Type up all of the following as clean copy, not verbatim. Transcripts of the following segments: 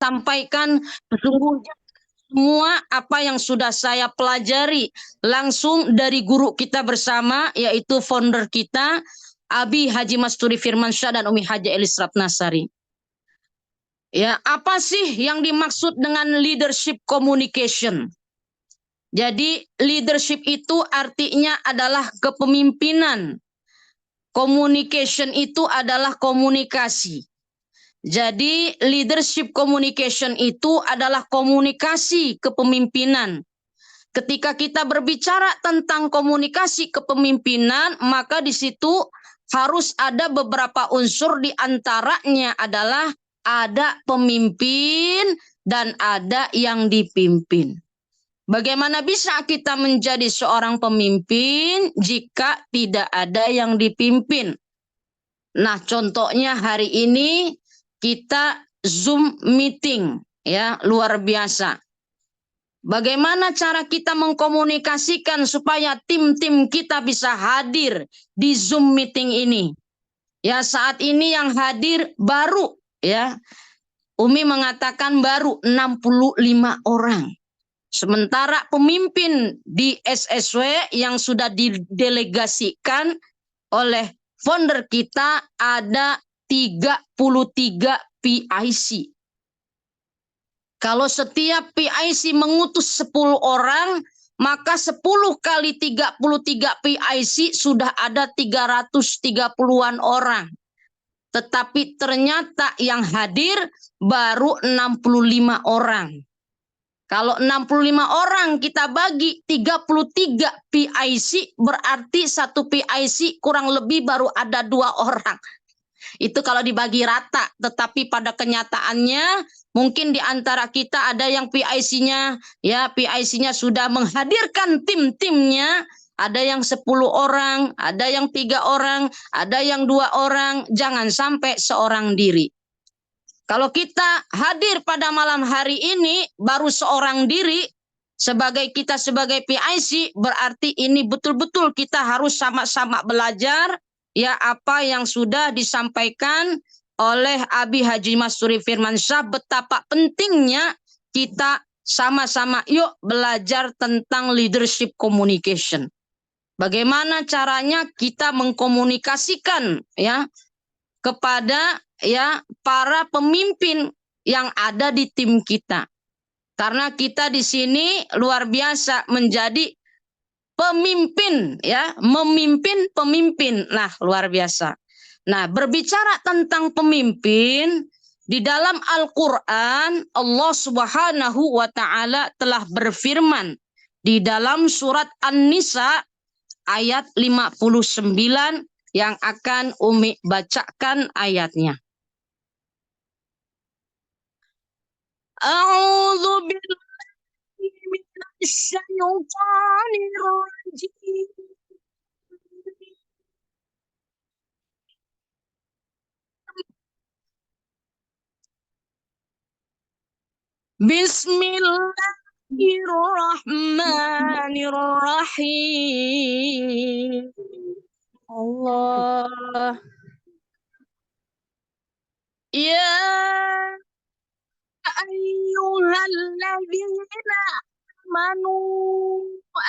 sampaikan sesungguhnya semua apa yang sudah saya pelajari langsung dari guru kita bersama, yaitu founder kita, Abi Haji Masturi Firmansyah dan Umi Haji Elis Ratnasari. Ya, apa sih yang dimaksud dengan leadership communication? Jadi leadership itu artinya adalah kepemimpinan. Communication itu adalah komunikasi. Jadi leadership communication itu adalah komunikasi kepemimpinan. Ketika kita berbicara tentang komunikasi kepemimpinan, maka di situ harus ada beberapa unsur, di antaranya adalah ada pemimpin dan ada yang dipimpin. Bagaimana bisa kita menjadi seorang pemimpin jika tidak ada yang dipimpin? Nah, contohnya hari ini kita Zoom meeting, ya, luar biasa. Bagaimana cara kita mengkomunikasikan supaya tim-tim kita bisa hadir di Zoom meeting ini? Ya, saat ini yang hadir baru, ya. Umi mengatakan baru 65 orang. Sementara pemimpin di SSW yang sudah didelegasikan oleh founder kita ada 33 PIC. Kalau setiap PIC mengutus 10 orang, maka 10 kali 33 PIC sudah ada 330-an orang. Tetapi ternyata yang hadir baru 65 orang. Kalau 65 orang kita bagi 33 PIC, berarti satu PIC kurang lebih baru ada 2 orang. Itu kalau dibagi rata, tetapi pada kenyataannya mungkin di antara kita ada yang PIC-nya, ya, PIC-nya sudah menghadirkan tim-timnya, ada yang 10 orang, ada yang 3 orang, ada yang 2 orang, jangan sampai seorang diri. Kalau kita hadir pada malam hari ini baru seorang diri, kita sebagai PIC, berarti ini betul-betul kita harus sama-sama belajar, ya, apa yang sudah disampaikan oleh Abi Haji Masturi Firmansyah, betapa pentingnya kita sama-sama yuk belajar tentang leadership communication. Bagaimana caranya kita mengkomunikasikan, ya, kepada, ya, para pemimpin yang ada di tim kita. Karena kita di sini luar biasa menjadi pemimpin, ya, memimpin pemimpin. Nah, luar biasa. Nah, berbicara tentang pemimpin, di dalam Al-Quran Allah Subhanahu wa Ta'ala telah berfirman di dalam surat An-Nisa ayat 59 yang akan Umi bacakan ayatnya. A'udzu billahi minasy syaithanir rajim. Bismillahirrahmanirrahim. Allah. Ya ayyuhalladzina amanu wa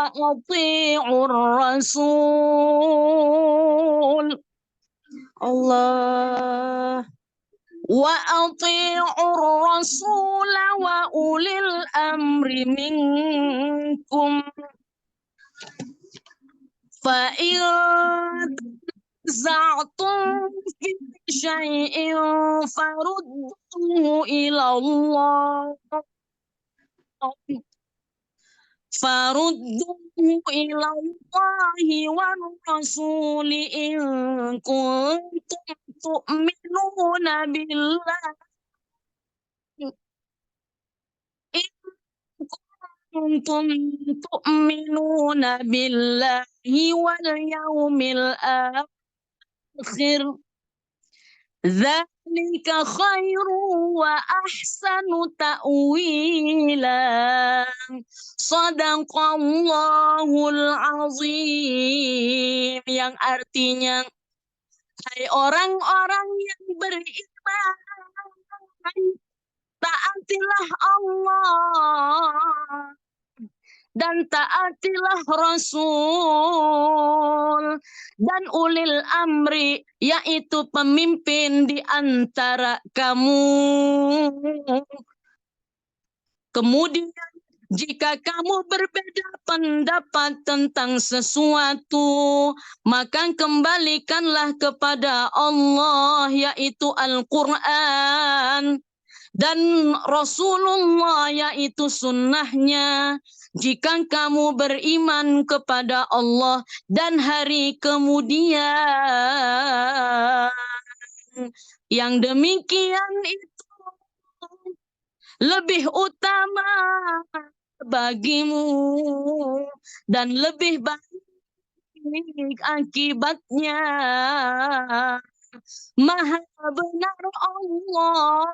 ati'ur rasul. Allah. Wa ati'ur rasul wa ulil amri minkum. Fa in za'tum fi syai'in farudduhu ila Allah. Farudduhu ila Allahi wa rasuli in kuntum tu'minuna billahi. In kuntum tu'minuna billahi wal yawmil akhir. Dzalika khairu wa ahsanu ta'wila. Shadaqallahul azim. Yang artinya, hai orang-orang yang beriman, taatilah Allah dan taatilah Rasul dan ulil amri, yaitu pemimpin di antara kamu. Kemudian jika kamu berbeda pendapat tentang sesuatu, maka kembalikanlah kepada Allah, yaitu Al-Quran, dan Rasulullah, yaitu sunnahnya. Jika kamu beriman kepada Allah dan hari kemudian, yang demikian itu lebih utama bagimu dan lebih baik akibatnya. Maha benar Allah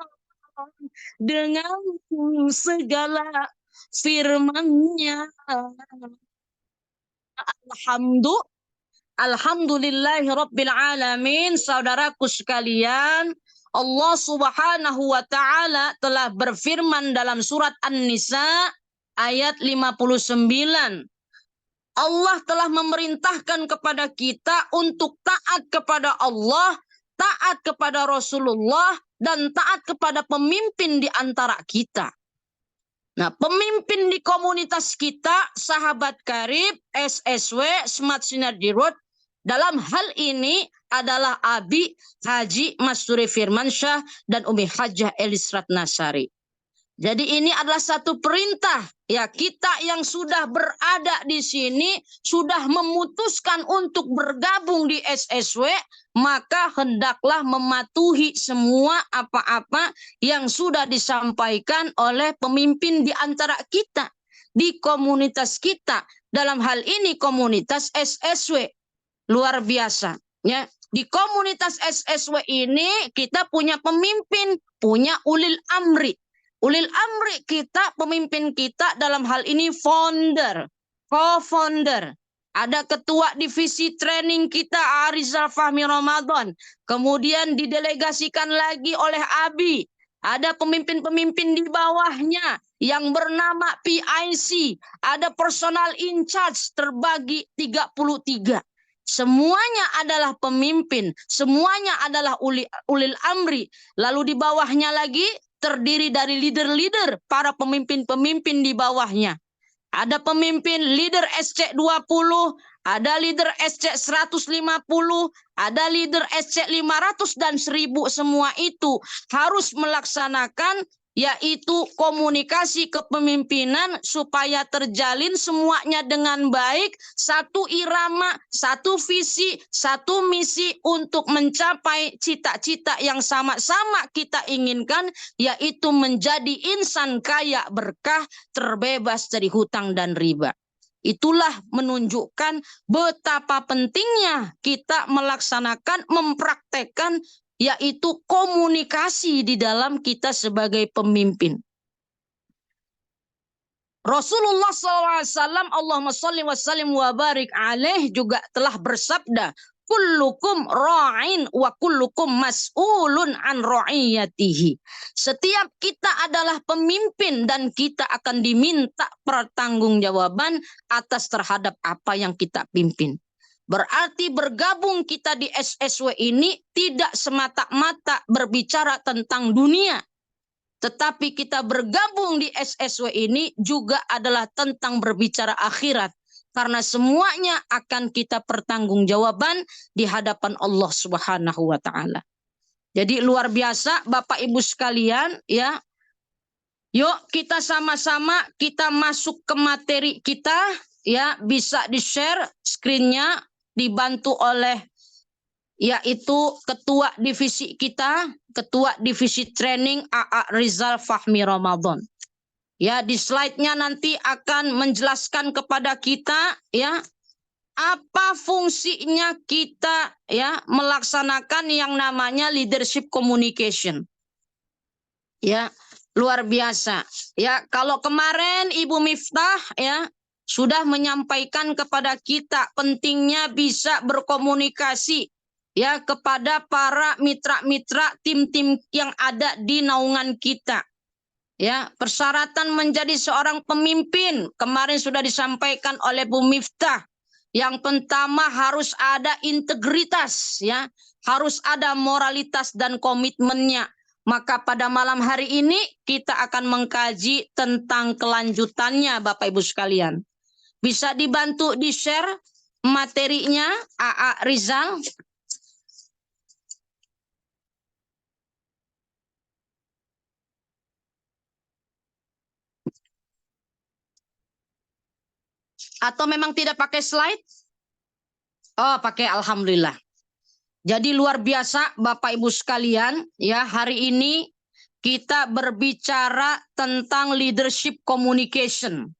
dengan segala firman-Nya. Alhamdulillahirabbil alamin. Saudaraku sekalian, Allah Subhanahu wa taala telah berfirman dalam surat An-Nisa ayat 59. Allah telah memerintahkan kepada kita untuk taat kepada Allah, taat kepada Rasulullah, dan taat kepada pemimpin di antara kita. Nah, pemimpin di komunitas kita, sahabat karib, SSW, Smart Synergy Road, dalam hal ini adalah Abi Haji Masturi Firmansyah dan Umi Hajah Elis Ratnasari. Jadi ini adalah satu perintah, ya, kita yang sudah berada di sini, sudah memutuskan untuk bergabung di SSW, maka hendaklah mematuhi semua apa-apa yang sudah disampaikan oleh pemimpin di antara kita, di komunitas kita. Dalam hal ini komunitas SSW. Luar biasa, ya. Di komunitas SSW ini kita punya pemimpin, punya ulil amri. Ulil amri kita, pemimpin kita dalam hal ini founder, co-founder. Ada ketua divisi training kita Arizal Fahmi Ramadan. Kemudian didelegasikan lagi oleh Abi. Ada pemimpin-pemimpin di bawahnya yang bernama PIC. Ada personal in charge terbagi 33. Semuanya adalah pemimpin. Semuanya adalah ulil amri. Lalu di bawahnya lagi terdiri dari leader-leader, para pemimpin-pemimpin di bawahnya. Ada pemimpin leader SC20, ada leader SC150, ada leader SC500 dan 1000. Semua itu harus melaksanakan yaitu komunikasi kepemimpinan supaya terjalin semuanya dengan baik, satu irama, satu visi, satu misi untuk mencapai cita-cita yang sama-sama kita inginkan, yaitu menjadi insan kaya berkah, terbebas dari hutang dan riba. Itulah menunjukkan betapa pentingnya kita melaksanakan, mempraktekkan yaitu komunikasi di dalam kita sebagai pemimpin. Rasulullah SAW, Allahumma sholli wa sallim wa barik alaih, juga telah bersabda, kullukum ra'in wa kullukum mas'ulun an ra'iyatihi. Setiap kita adalah pemimpin dan kita akan diminta pertanggungjawaban atas terhadap apa yang kita pimpin. Berarti bergabung kita di SSW ini tidak semata-mata berbicara tentang dunia. Tetapi kita bergabung di SSW ini juga adalah tentang berbicara akhirat. Karena semuanya akan kita pertanggungjawaban di hadapan Allah Subhanahu wa taala. Jadi luar biasa Bapak Ibu sekalian, ya. Yuk kita sama-sama kita masuk ke materi kita, ya, bisa di-share screen-nya, dibantu oleh yaitu ketua divisi kita, ketua divisi training AA Rizal Fahmi Ramadan. Ya, di slide-nya nanti akan menjelaskan kepada kita, ya, apa fungsinya kita, ya, melaksanakan yang namanya leadership communication. Ya, luar biasa. Ya, kalau kemarin Ibu Miftah, ya, sudah menyampaikan kepada kita pentingnya bisa berkomunikasi ya kepada para mitra-mitra tim-tim yang ada di naungan kita. Ya, persyaratan menjadi seorang pemimpin kemarin sudah disampaikan oleh Bu Miftah. Yang pertama harus ada integritas, ya, harus ada moralitas dan komitmennya. Maka pada malam hari ini kita akan mengkaji tentang kelanjutannya, Bapak Ibu sekalian. Bisa dibantu di-share materinya, AA Rizal? Atau memang tidak pakai slide? Oh, pakai, alhamdulillah. Jadi luar biasa Bapak Ibu sekalian, ya, hari ini kita berbicara tentang leadership communication.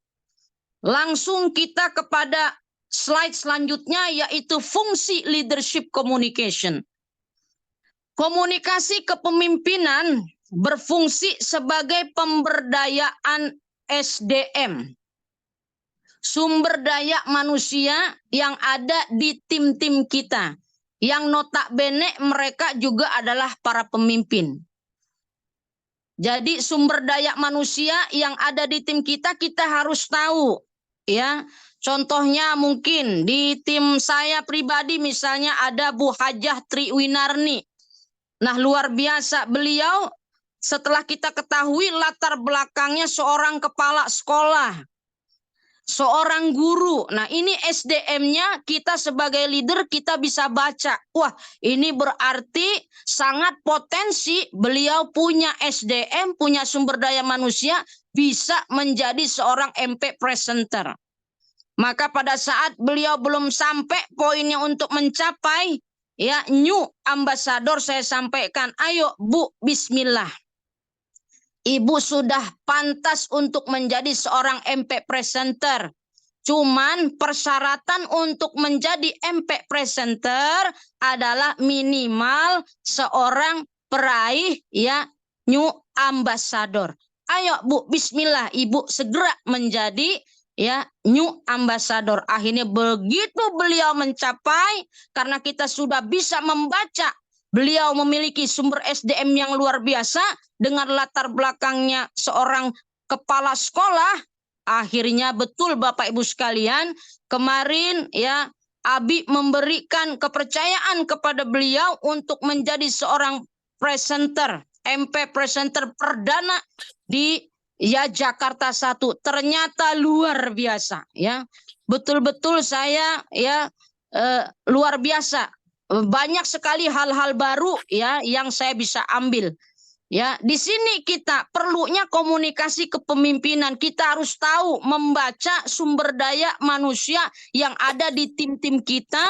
Langsung kita kepada slide selanjutnya, yaitu fungsi leadership communication. Komunikasi kepemimpinan berfungsi sebagai pemberdayaan SDM, sumber daya manusia yang ada di tim-tim kita, yang notabene mereka juga adalah para pemimpin. Jadi sumber daya manusia yang ada di tim kita harus tahu, ya. Contohnya mungkin di tim saya pribadi misalnya ada Bu Hajah Triwinarni. Nah, luar biasa beliau, setelah kita ketahui latar belakangnya seorang kepala sekolah, seorang guru. Nah, ini SDM-nya kita sebagai leader kita bisa baca. Wah, ini berarti sangat potensi beliau punya SDM, punya sumber daya manusia, bisa menjadi seorang MP presenter. Maka pada saat beliau belum sampai poinnya untuk mencapai, ya, new ambassador, saya sampaikan, ayo Bu, bismillah. Ibu sudah pantas untuk menjadi seorang MP presenter. Cuman persyaratan untuk menjadi MP presenter adalah minimal seorang peraih, ya, new ambassador. Ayo Bu, bismillah, Ibu segera menjadi, ya, new ambassador. Akhirnya begitu beliau mencapai, karena kita sudah bisa membaca beliau memiliki sumber SDM yang luar biasa dengan latar belakangnya seorang kepala sekolah. Akhirnya betul Bapak Ibu sekalian, kemarin, ya, Abi memberikan kepercayaan kepada beliau untuk menjadi seorang presenter, MP presenter perdana di, ya, Jakarta 1. Ternyata luar biasa, ya. Betul-betul saya, ya, luar biasa. Banyak sekali hal-hal baru, ya, yang saya bisa ambil. Ya, di sini kita perlunya komunikasi kepemimpinan. Kita harus tahu membaca sumber daya manusia yang ada di tim-tim kita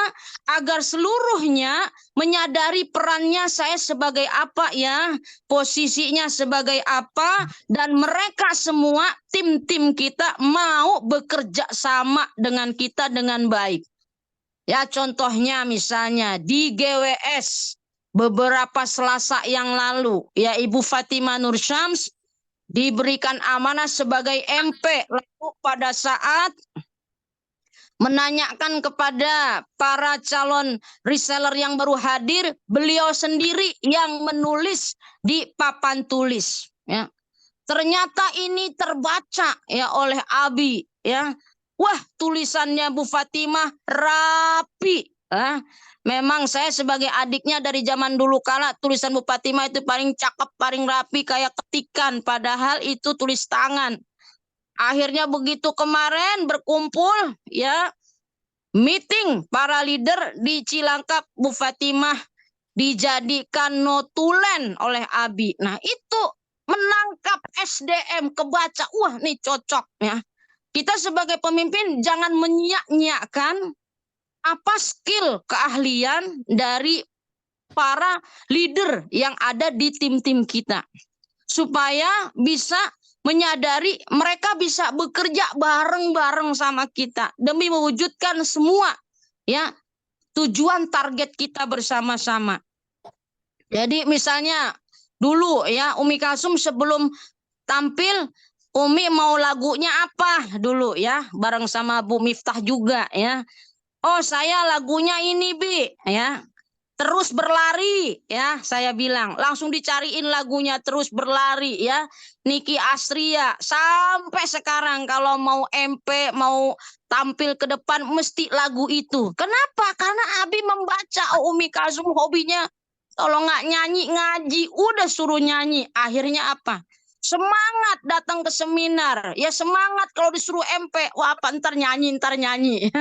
agar seluruhnya menyadari perannya, saya sebagai apa, ya, posisinya sebagai apa, dan mereka semua tim-tim kita mau bekerja sama dengan kita dengan baik. Ya, contohnya misalnya di GWS beberapa Selasa yang lalu, ya, Ibu Fatimah Nur Syams diberikan amanah sebagai MP. Lalu pada saat menanyakan kepada para calon reseller yang baru hadir, beliau sendiri yang menulis di papan tulis, ya. Ternyata ini terbaca, ya, oleh Abi, ya. Wah, tulisannya Bu Fatimah rapi. Memang saya sebagai adiknya dari zaman dulu kala, tulisan Bu Fatimah itu paling cakep, paling rapi, kayak ketikan. Padahal itu tulis tangan. Akhirnya begitu kemarin berkumpul, ya, meeting para leader di Cilangkap, Bu Fatimah dijadikan notulen oleh Abi. Nah, itu menangkap SDM, kebaca, wah, nih cocok, ya. Kita sebagai pemimpin jangan menyia-nyiakan apa skill, keahlian dari para leader yang ada di tim-tim kita. Supaya bisa menyadari mereka bisa bekerja bareng-bareng sama kita demi mewujudkan semua, ya, tujuan target kita bersama-sama. Jadi misalnya dulu, ya, Umi Kalsum sebelum tampil, Umi mau lagunya apa dulu, ya, bareng sama Bu Miftah juga, ya. Oh, saya lagunya ini, Bi, ya. terus berlari ya, saya bilang langsung dicariin lagunya Terus Berlari ya, Niki Astria. Sampai sekarang kalau mau MP, mau tampil ke depan mesti lagu itu. Kenapa? Karena Abi membaca. Umi Kasum hobinya kalau nggak nyanyi ngaji, udah suruh nyanyi. Akhirnya apa? Semangat datang ke seminar. Ya semangat kalau disuruh MP. Wah apa ntar nyanyi, ntar nyanyi.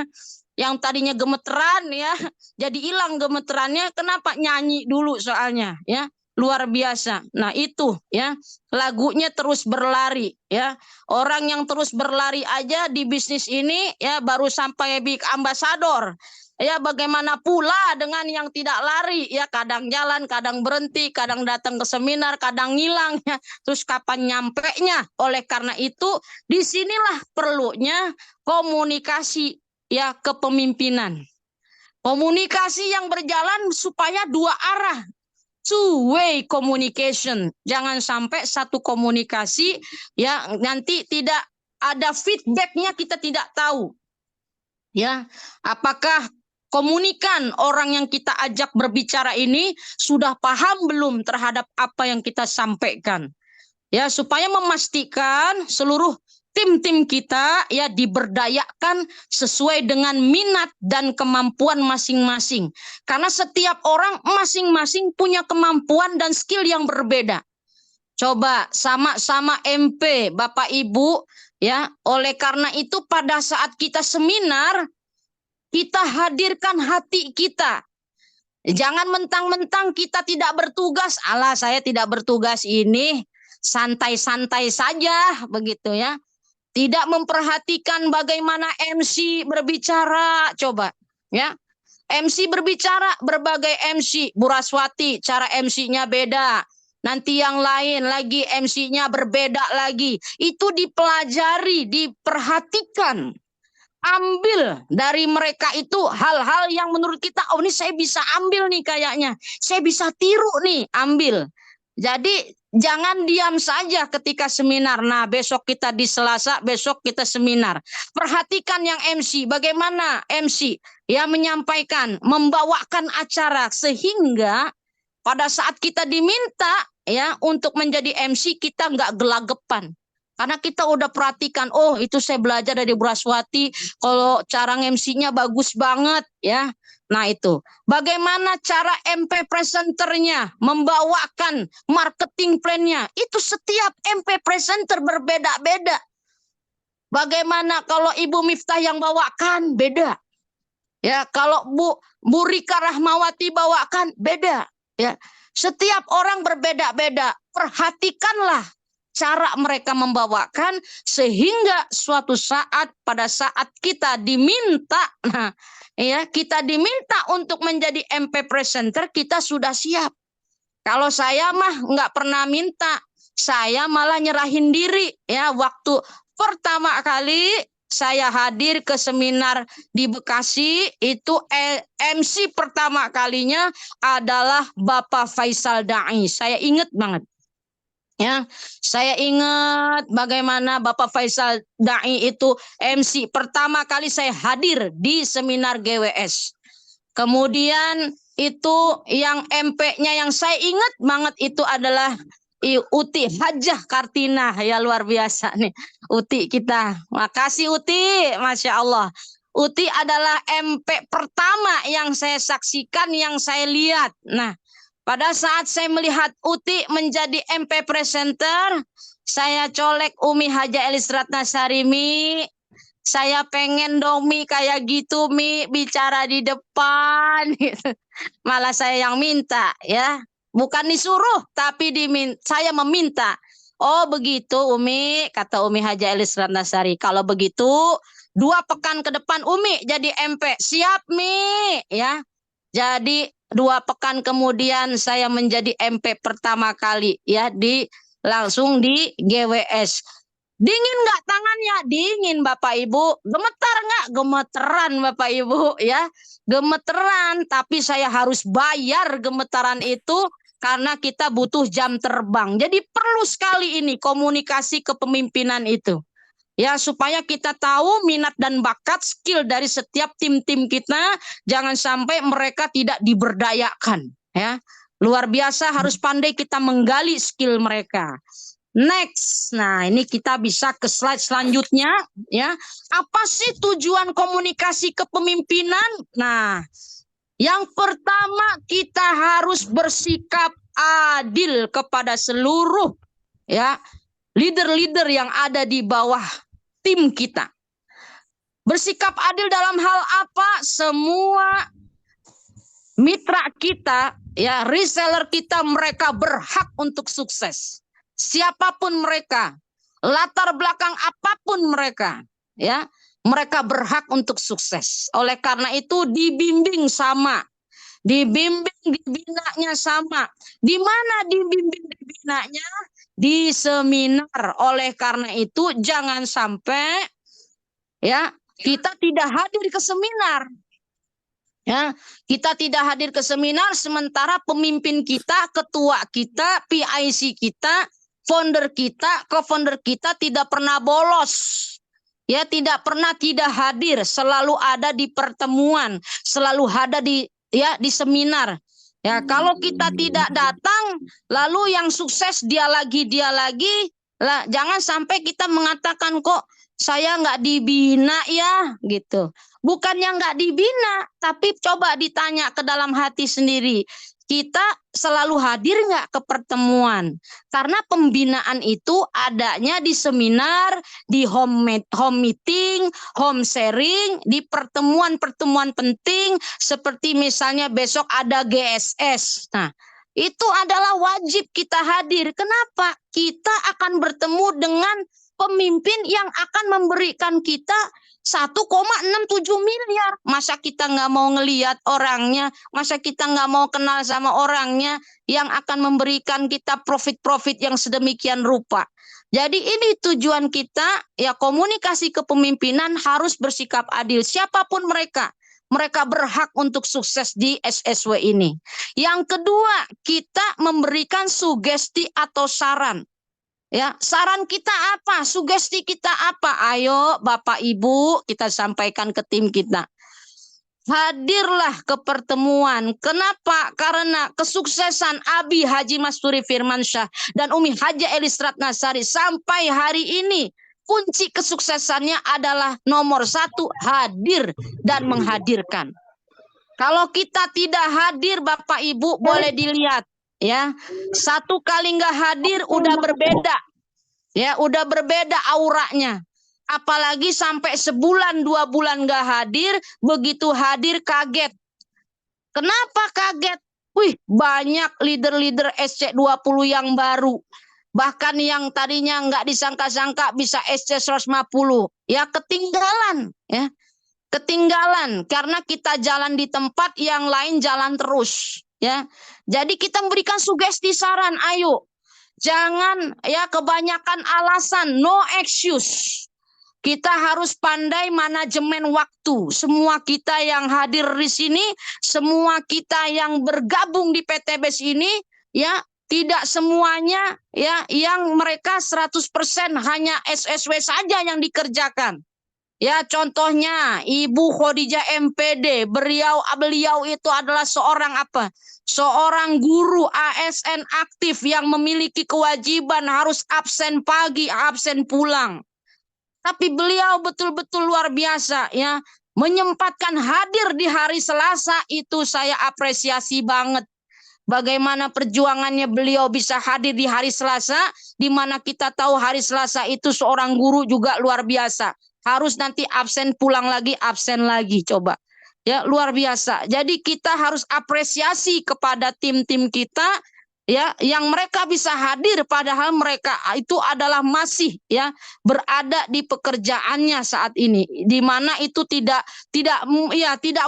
Yang tadinya gemeteran ya, jadi hilang gemeterannya. Kenapa? Nyanyi dulu soalnya ya. Luar biasa. Nah itu ya, lagunya Terus Berlari ya. Orang yang terus berlari aja di bisnis ini ya baru sampai big ambasador. Ya bagaimana pula dengan yang tidak lari ya, kadang jalan, kadang berhenti, kadang datang ke seminar, kadang ngilang ya. Terus kapan nyampenya? Oleh karena itu disinilah perlunya komunikasi ya, kepemimpinan. Komunikasi yang berjalan supaya dua arah, two way communication. Jangan sampai satu komunikasi ya nanti tidak ada feedbacknya, kita tidak tahu ya apakah komunikan orang yang kita ajak berbicara ini sudah paham belum terhadap apa yang kita sampaikan. Ya, supaya memastikan seluruh tim-tim kita ya diberdayakan sesuai dengan minat dan kemampuan masing-masing. Karena setiap orang masing-masing punya kemampuan dan skill yang berbeda. Coba sama-sama MP, Bapak Ibu, ya. Oleh karena itu pada saat kita seminar, kita hadirkan hati kita. Jangan mentang-mentang kita tidak bertugas, alah saya tidak bertugas ini, santai-santai saja begitu ya. Tidak memperhatikan bagaimana MC berbicara, coba ya. MC berbicara, berbagai MC, Bu Raswati cara MC-nya beda. Nanti yang lain lagi MC-nya berbeda lagi. Itu dipelajari, diperhatikan. Ambil dari mereka itu hal-hal yang menurut kita, oh ini saya bisa ambil nih kayaknya. Saya bisa tiru nih, ambil. Jadi jangan diam saja ketika seminar. Nah besok kita di Selasa, besok kita seminar. Perhatikan yang MC, bagaimana MC ya menyampaikan, membawakan acara. Sehingga pada saat kita diminta ya untuk menjadi MC, kita nggak gelagapan. Karena kita udah perhatikan, oh itu saya belajar dari Bu Raswati, kalau cara MC-nya bagus banget ya. Nah itu, bagaimana cara MP presenternya membawakan marketing plan-nya, itu setiap MP presenter berbeda-beda. Bagaimana kalau Ibu Miftah yang bawakan, beda. Ya, kalau Bu Rika Rahmawati bawakan, beda. Ya, setiap orang berbeda-beda. Perhatikanlah cara mereka membawakan sehingga suatu saat pada saat kita diminta, nah, ya kita diminta untuk menjadi MP presenter, kita sudah siap. Kalau saya mah nggak pernah minta, saya malah nyerahin diri ya. Waktu pertama kali saya hadir ke seminar di Bekasi itu MC pertama kalinya adalah Bapak Faisal Da'i. Saya ingat banget. Ya, saya ingat bagaimana Bapak Faisal Da'i itu MC pertama kali saya hadir di seminar GWS. Kemudian itu yang MP-nya yang saya ingat banget itu adalah Uti Hajah Kartina, ya luar biasa nih Uti kita. Makasih Uti, Masya Allah. Uti adalah MP pertama yang saya saksikan, yang saya lihat. Nah, pada saat saya melihat Uti menjadi MP presenter, saya colek Umi Haja Elis Ratnasari, Mi, saya pengen dong Mi kayak gitu Mi, bicara di depan. Malah saya yang minta ya. Bukan disuruh, tapi saya meminta. Oh begitu Umi, kata Umi Haja Elis Ratnasari. Kalau begitu, 2 pekan ke depan Umi jadi MP. Siap Mi, ya. Jadi 2 pekan kemudian saya menjadi MP pertama kali ya, langsung di GWS. Dingin nggak tangannya? Dingin Bapak Ibu. Gemetar nggak? Gemeteran Bapak Ibu ya. Gemeteran, tapi saya harus bayar gemetaran itu karena kita butuh jam terbang. Jadi perlu sekali ini komunikasi kepemimpinan itu. Ya, supaya kita tahu minat dan bakat skill dari setiap tim-tim kita, jangan sampai mereka tidak diberdayakan, ya. Luar biasa, harus pandai kita menggali skill mereka. Next, nah ini kita bisa ke slide selanjutnya, ya. Apa sih tujuan komunikasi kepemimpinan? Nah, yang pertama kita harus bersikap adil kepada seluruh, ya, leader-leader yang ada di bawah tim kita. Bersikap adil dalam hal apa? Semua mitra kita, ya, reseller kita, mereka berhak untuk sukses. Siapapun mereka, latar belakang apapun mereka, ya, mereka berhak untuk sukses. Oleh karena itu dibimbing sama, dibimbing dibinanya sama. Di mana dibimbing dibinanya? Di seminar. Oleh karena itu jangan sampai, ya, kita tidak hadir ke seminar. Ya, kita tidak hadir ke seminar sementara pemimpin kita, ketua kita, PIC kita, founder kita, co-founder kita tidak pernah bolos. Ya, tidak pernah tidak hadir, selalu ada di pertemuan, selalu ada di, ya, di seminar. Ya, kalau kita tidak datang, lalu yang sukses dia lagi, lah, jangan sampai kita mengatakan kok saya nggak dibina ya, gitu. Bukannya nggak dibina, tapi coba ditanya ke dalam hati sendiri. Kita selalu hadir nggak ke pertemuan? Karena pembinaan itu adanya di seminar, di home meeting, home sharing, di pertemuan-pertemuan penting, seperti misalnya besok ada GSS. Nah, itu adalah wajib kita hadir. Kenapa? Kita akan bertemu dengan pemimpin yang akan memberikan kita 1,67 miliar. Masa kita nggak mau ngelihat orangnya? Masa kita nggak mau kenal sama orangnya yang akan memberikan kita profit-profit yang sedemikian rupa? Jadi ini tujuan kita, ya, komunikasi kepemimpinan harus bersikap adil. Siapapun mereka, mereka berhak untuk sukses di SSW ini. Yang kedua, kita memberikan sugesti atau saran. Ya, saran kita apa? Sugesti kita apa? Ayo Bapak Ibu, kita sampaikan ke tim kita. Hadirlah ke pertemuan. Kenapa? Karena kesuksesan Abi Haji Masturi Firmansyah dan Umi Haja Elis Ratnasari sampai hari ini, kunci kesuksesannya adalah nomor 1, hadir dan menghadirkan. Kalau kita tidak hadir, Bapak Ibu, boleh dilihat, ya, satu kali nggak hadir udah berbeda, ya, udah berbeda auranya. Apalagi sampai sebulan 2 bulan nggak hadir, begitu hadir kaget. Kenapa kaget? Wih, banyak leader-leader SC20 yang baru, bahkan yang tadinya nggak disangka-sangka bisa SC 150, ya, ketinggalan, ya. Ketinggalan karena kita jalan di tempat, yang lain jalan terus, ya. Jadi kita memberikan sugesti, saran, ayo. Jangan, ya, kebanyakan alasan, no excuse. Kita harus pandai manajemen waktu. Semua kita yang hadir di sini, semua kita yang bergabung di PTBS ini, ya, tidak semuanya, ya, yang mereka 100% hanya SSW saja yang dikerjakan. Ya, contohnya Ibu Khadijah MPD, beliau itu adalah seorang apa? Seorang guru ASN aktif yang memiliki kewajiban harus absen pagi, absen pulang. Tapi beliau betul-betul luar biasa, ya, menyempatkan hadir di hari Selasa, itu saya apresiasi banget. Bagaimana perjuangannya beliau bisa hadir di hari Selasa, di mana kita tahu hari Selasa itu seorang guru juga luar biasa. Harus nanti absen pulang lagi, absen lagi, coba. Ya, luar biasa. Jadi kita harus apresiasi kepada tim-tim kita, ya, yang mereka bisa hadir padahal mereka itu adalah masih, ya, berada di pekerjaannya saat ini, di mana itu tidak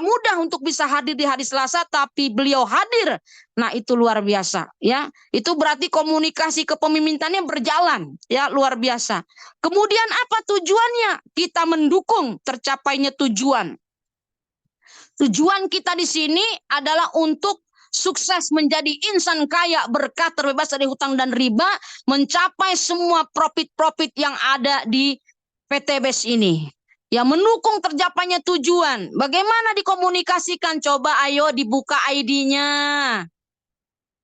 mudah untuk bisa hadir di hari Selasa, tapi beliau hadir. Nah, itu luar biasa, ya. Itu berarti komunikasi kepemimpinannya berjalan, ya, luar biasa. Kemudian apa tujuannya? Kita mendukung tercapainya tujuan. Tujuan kita di sini adalah untuk sukses menjadi insan kaya, berkah, terbebas dari hutang dan riba, mencapai semua profit-profit yang ada di PTBS ini. Ya, mendukung tercapainya tujuan. Bagaimana dikomunikasikan? Coba ayo dibuka ID-nya.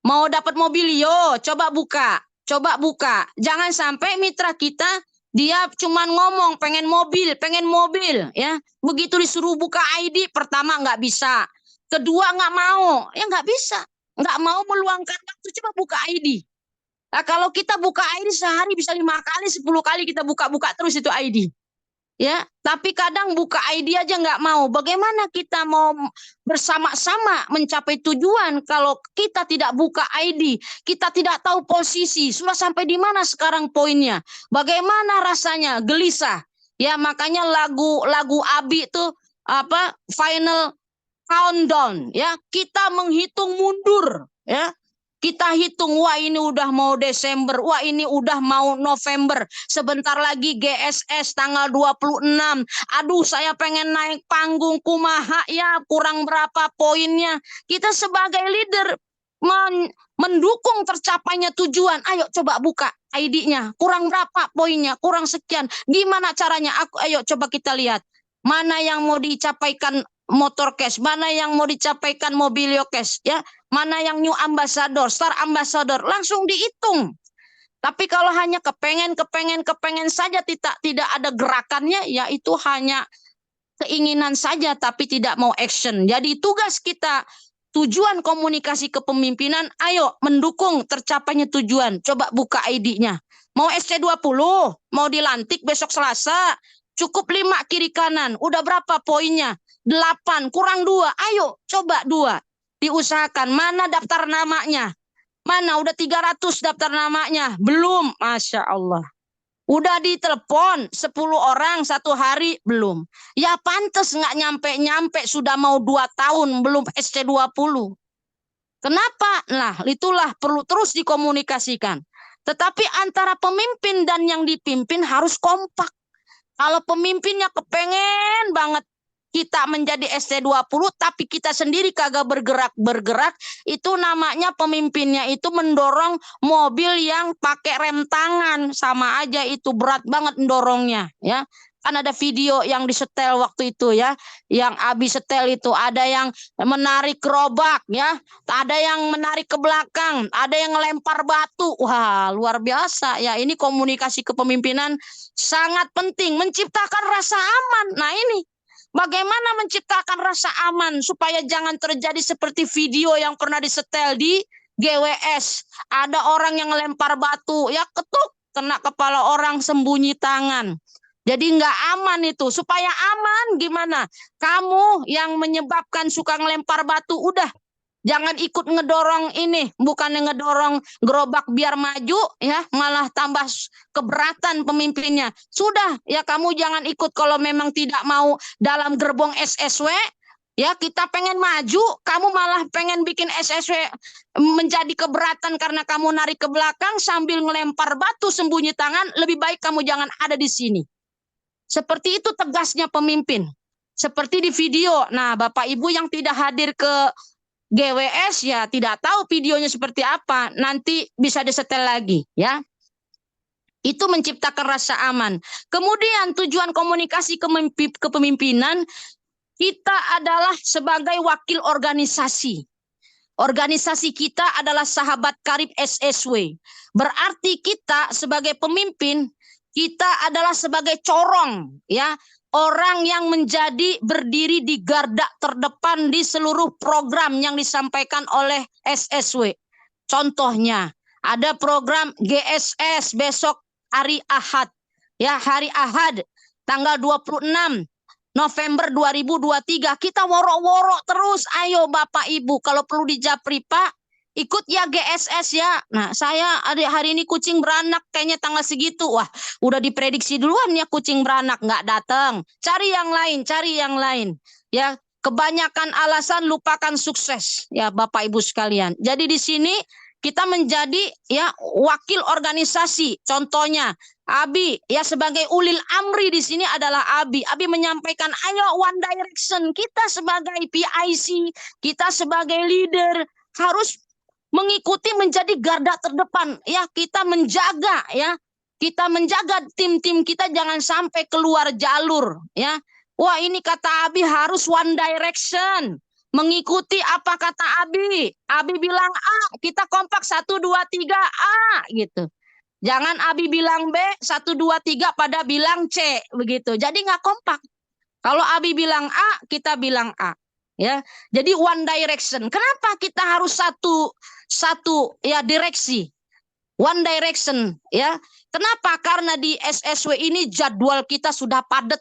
Mau dapat mobil, yo, coba buka. Coba buka. Jangan sampai mitra kita dia cuman ngomong pengen mobil, ya. Begitu disuruh buka ID, pertama nggak bisa. Kedua nggak mau, ya nggak bisa. Nggak mau meluangkan waktu, coba buka ID. Nah, kalau kita buka ID sehari bisa 5 kali, 10 kali kita buka-buka terus itu ID. Ya, tapi kadang buka ID aja nggak mau. Bagaimana kita mau bersama-sama mencapai tujuan kalau kita tidak buka ID, kita tidak tahu posisi, sudah sampai di mana sekarang poinnya? Bagaimana rasanya? Gelisah. Ya, makanya lagu Abi itu apa? Final countdown, ya. Kita menghitung mundur, ya. Kita hitung, wah ini udah mau Desember, wah ini udah mau November, sebentar lagi GSS tanggal 26. Aduh, saya pengen naik panggung, kumaha ya, kurang berapa poinnya. Kita sebagai leader mendukung tercapainya tujuan. Ayo coba buka ID-nya, kurang berapa poinnya, kurang sekian. Gimana caranya? Ayo coba kita lihat. Mana yang mau dicapaikan motor cash, mana yang mau dicapaikan mobilio cash, ya. Mana yang new ambassador, star ambassador, langsung dihitung. Tapi kalau hanya kepengen saja, tidak ada gerakannya, ya itu hanya keinginan saja tapi tidak mau action. Jadi tugas kita, tujuan komunikasi kepemimpinan, ayo mendukung tercapainya tujuan. Coba buka ID-nya. Mau SC20, mau dilantik besok Selasa, cukup 5 kiri kanan. Udah berapa poinnya? 8, kurang 2. Ayo coba 2. Diusahakan. Mana daftar namanya? Mana udah 300 daftar namanya? Belum. Masya Allah. Udah ditelepon 10 orang 1 hari? Belum. Ya pantas nggak nyampe-nyampe, sudah mau 2 tahun belum SC20. Kenapa? Nah, itulah perlu terus dikomunikasikan. Tetapi antara pemimpin dan yang dipimpin harus kompak. Kalau pemimpinnya kepengen banget kita menjadi ST20, tapi kita sendiri kagak bergerak, itu namanya pemimpinnya itu mendorong mobil yang pakai rem tangan. Sama aja itu, berat banget mendorongnya, ya. Kan ada video yang disetel waktu itu, ya, yang Abi setel itu, ada yang menarik gerobak, ya, ada yang menarik ke belakang, ada yang ngelempar batu. Wah, luar biasa, ya. Ini komunikasi kepemimpinan sangat penting, menciptakan rasa aman. Nah, ini bagaimana menciptakan rasa aman supaya jangan terjadi seperti video yang pernah disetel di GWS. Ada orang yang ngelempar batu, ya ketuk, kena kepala orang, sembunyi tangan. Jadi nggak aman itu. Supaya aman gimana? Kamu yang menyebabkan suka ngelempar batu, udah jangan ikut ngedorong ini, bukannya ngedorong gerobak biar maju, ya, malah tambah keberatan pemimpinnya. Sudah, ya kamu jangan ikut kalau memang tidak mau dalam gerbong SSW, ya kita pengen maju, kamu malah pengen bikin SSW menjadi keberatan karena kamu narik ke belakang sambil ngelempar batu sembunyi tangan, lebih baik kamu jangan ada di sini. Seperti itu tegasnya pemimpin. Seperti di video. Nah, Bapak Ibu yang tidak hadir ke GWS ya tidak tahu videonya seperti apa, nanti bisa disetel lagi, ya. Itu menciptakan rasa aman. Kemudian tujuan komunikasi kepemimpinan, kita adalah sebagai wakil organisasi. Organisasi kita adalah sahabat karib SSW. Berarti kita sebagai pemimpin, kita adalah sebagai corong, ya. Orang yang menjadi berdiri di garda terdepan di seluruh program yang disampaikan oleh SSW. Contohnya, ada program GSS besok hari Ahad. Ya, hari Ahad tanggal 26 November 2023. Kita woro-woro terus. Ayo Bapak Ibu, kalau perlu di Japri, Pak, ikut ya GSS ya. Nah, saya hari ini kucing beranak kayaknya tanggal segitu. Wah, udah diprediksi duluan ya kucing beranak nggak datang. Cari yang lain. Ya, kebanyakan alasan lupakan sukses. Ya, Bapak Ibu sekalian. Jadi di sini kita menjadi ya wakil organisasi. Contohnya Abi ya sebagai ulil amri di sini adalah Abi. Abi menyampaikan ayo One Direction. Kita sebagai PIC, kita sebagai leader harus mengikuti menjadi garda terdepan, ya kita menjaga ya kita menjaga tim-tim kita jangan sampai keluar jalur, ya. Wah, ini kata Abi harus one direction. Mengikuti apa kata Abi. Abi bilang A, kita kompak 1, 2, 3 A gitu. Jangan Abi bilang B, 1, 2, 3 pada bilang C begitu. Jadi nggak kompak. Kalau Abi bilang A, kita bilang A. Ya, jadi one direction. Kenapa kita harus satu ya direksi? One direction, ya. Kenapa? Karena di SSW ini jadwal kita sudah padat.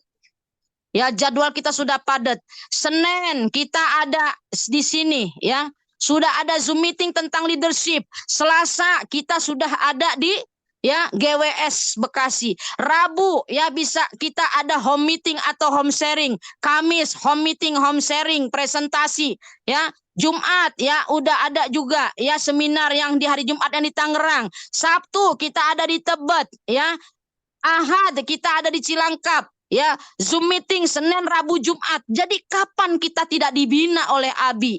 Ya, jadwal kita sudah padat. Senin kita ada di sini, ya. Sudah ada Zoom meeting tentang leadership. Selasa kita sudah ada di ya GWS Bekasi. Rabu ya bisa kita ada home meeting atau home sharing. Kamis home meeting, home sharing, presentasi, ya. Jumat ya udah ada juga ya seminar yang di hari Jumat yang di Tangerang. Sabtu kita ada di Tebet, ya. Ahad kita ada di Cilangkap, ya. Zoom meeting Senin, Rabu, Jumat. Jadi kapan kita tidak dibina oleh Abi?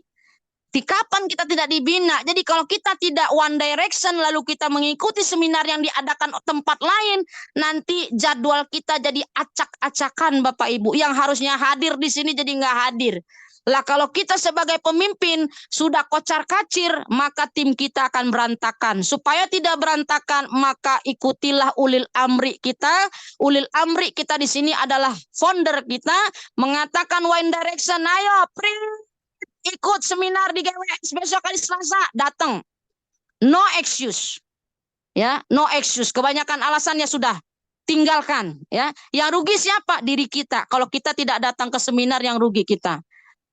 Di kapan kita tidak dibina? Jadi kalau kita tidak one direction lalu kita mengikuti seminar yang diadakan tempat lain, nanti jadwal kita jadi acak-acakan Bapak Ibu. Yang harusnya hadir di sini jadi nggak hadir. Lah kalau kita sebagai pemimpin sudah kocar-kacir, maka tim kita akan berantakan. Supaya tidak berantakan, maka ikutilah ulil amri kita. Ulil amri kita di sini adalah founder kita, mengatakan one direction, ayo ikut seminar di GWS besok hari Selasa, datang. No excuse. Ya, no excuse. Kebanyakan alasannya sudah tinggalkan, ya. Yang rugi siapa? Diri kita. Kalau kita tidak datang ke seminar, yang rugi kita.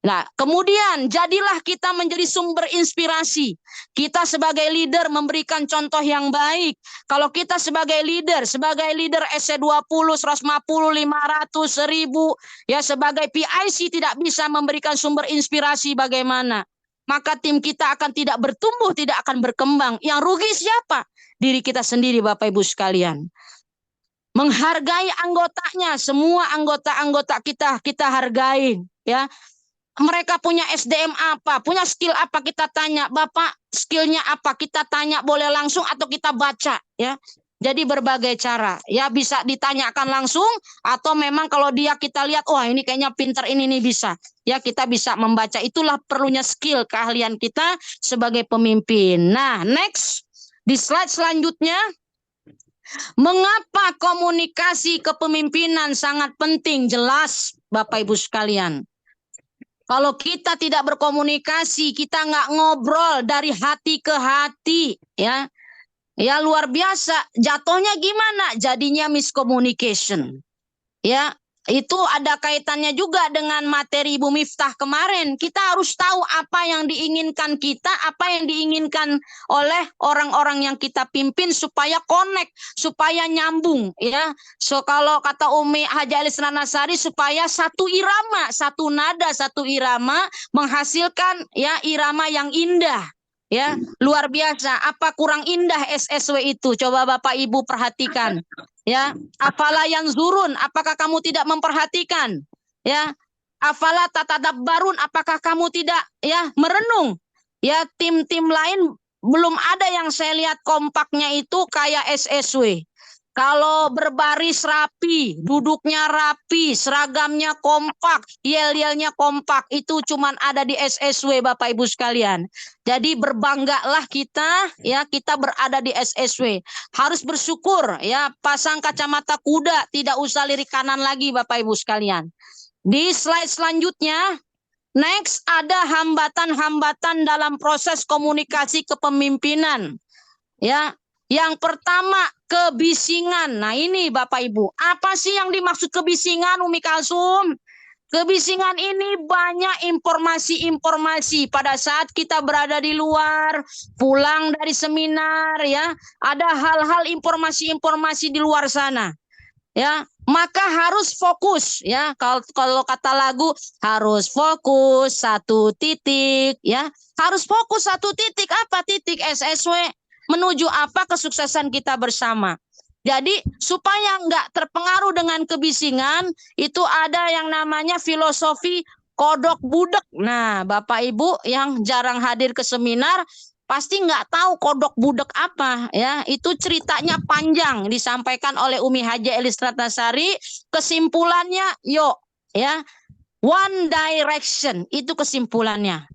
Nah, kemudian jadilah kita menjadi sumber inspirasi. Kita sebagai leader memberikan contoh yang baik. Kalau kita sebagai leader SC20, 150, 500, 1000, ya sebagai PIC tidak bisa memberikan sumber inspirasi bagaimana? Maka tim kita akan tidak bertumbuh, tidak akan berkembang. Yang rugi siapa? Diri kita sendiri, Bapak Ibu sekalian. Menghargai anggotanya, semua anggota-anggota kita hargai, ya. Mereka punya SDM apa, punya skill apa, kita tanya, Bapak skillnya apa, kita tanya boleh langsung atau kita baca, ya. Jadi berbagai cara, ya bisa ditanyakan langsung atau memang kalau dia kita lihat, wah ini kayaknya pinter ini nih bisa, ya kita bisa membaca. Itulah perlunya skill, keahlian kita sebagai pemimpin. Nah, next di slide selanjutnya, mengapa komunikasi kepemimpinan sangat penting? Jelas, Bapak Ibu sekalian. Kalau kita tidak berkomunikasi, kita nggak ngobrol dari hati ke hati, ya. Ya luar biasa. Jatuhnya gimana? Jadinya miscommunication. Ya, itu ada kaitannya juga dengan materi Ibu Miftah kemarin. Kita harus tahu apa yang diinginkan kita, apa yang diinginkan oleh orang-orang yang kita pimpin supaya connect, supaya nyambung, ya. So kalau kata Umi Haja Alisna Nasari, supaya satu irama, satu nada, satu irama menghasilkan ya irama yang indah. Ya, luar biasa. Apa kurang indah SSW itu? Coba Bapak Ibu perhatikan. Ya, afala yang zurun, apakah kamu tidak memperhatikan? Ya, afala tatadabbarun, apakah kamu tidak ya merenung? Ya, tim-tim lain belum ada yang saya lihat kompaknya itu kayak SSW. Kalau berbaris rapi, duduknya rapi, seragamnya kompak, yel-yelnya kompak, itu cuman ada di SSW Bapak Ibu sekalian. Jadi berbanggalah kita, ya kita berada di SSW. Harus bersyukur, ya pasang kacamata kuda, tidak usah lirik kanan lagi Bapak Ibu sekalian. Di slide selanjutnya, next ada hambatan-hambatan dalam proses komunikasi kepemimpinan. Ya, yang pertama kebisingan. Nah ini Bapak Ibu, apa sih yang dimaksud kebisingan Umi Kalsum? Kebisingan ini banyak informasi-informasi pada saat kita berada di luar, pulang dari seminar, ya. Ada hal-hal informasi-informasi di luar sana. Ya, maka harus fokus, ya. Kalau kata lagu harus fokus satu titik, ya. Harus fokus satu titik. Apa titik? SSW. Menuju apa kesuksesan kita bersama. Jadi supaya nggak terpengaruh dengan kebisingan, itu ada yang namanya filosofi kodok budek. Nah, Bapak Ibu yang jarang hadir ke seminar, pasti nggak tahu kodok budek apa ya. Itu ceritanya panjang disampaikan oleh Umi Haja Elis Ratnasari. Kesimpulannya yuk ya, one direction itu kesimpulannya.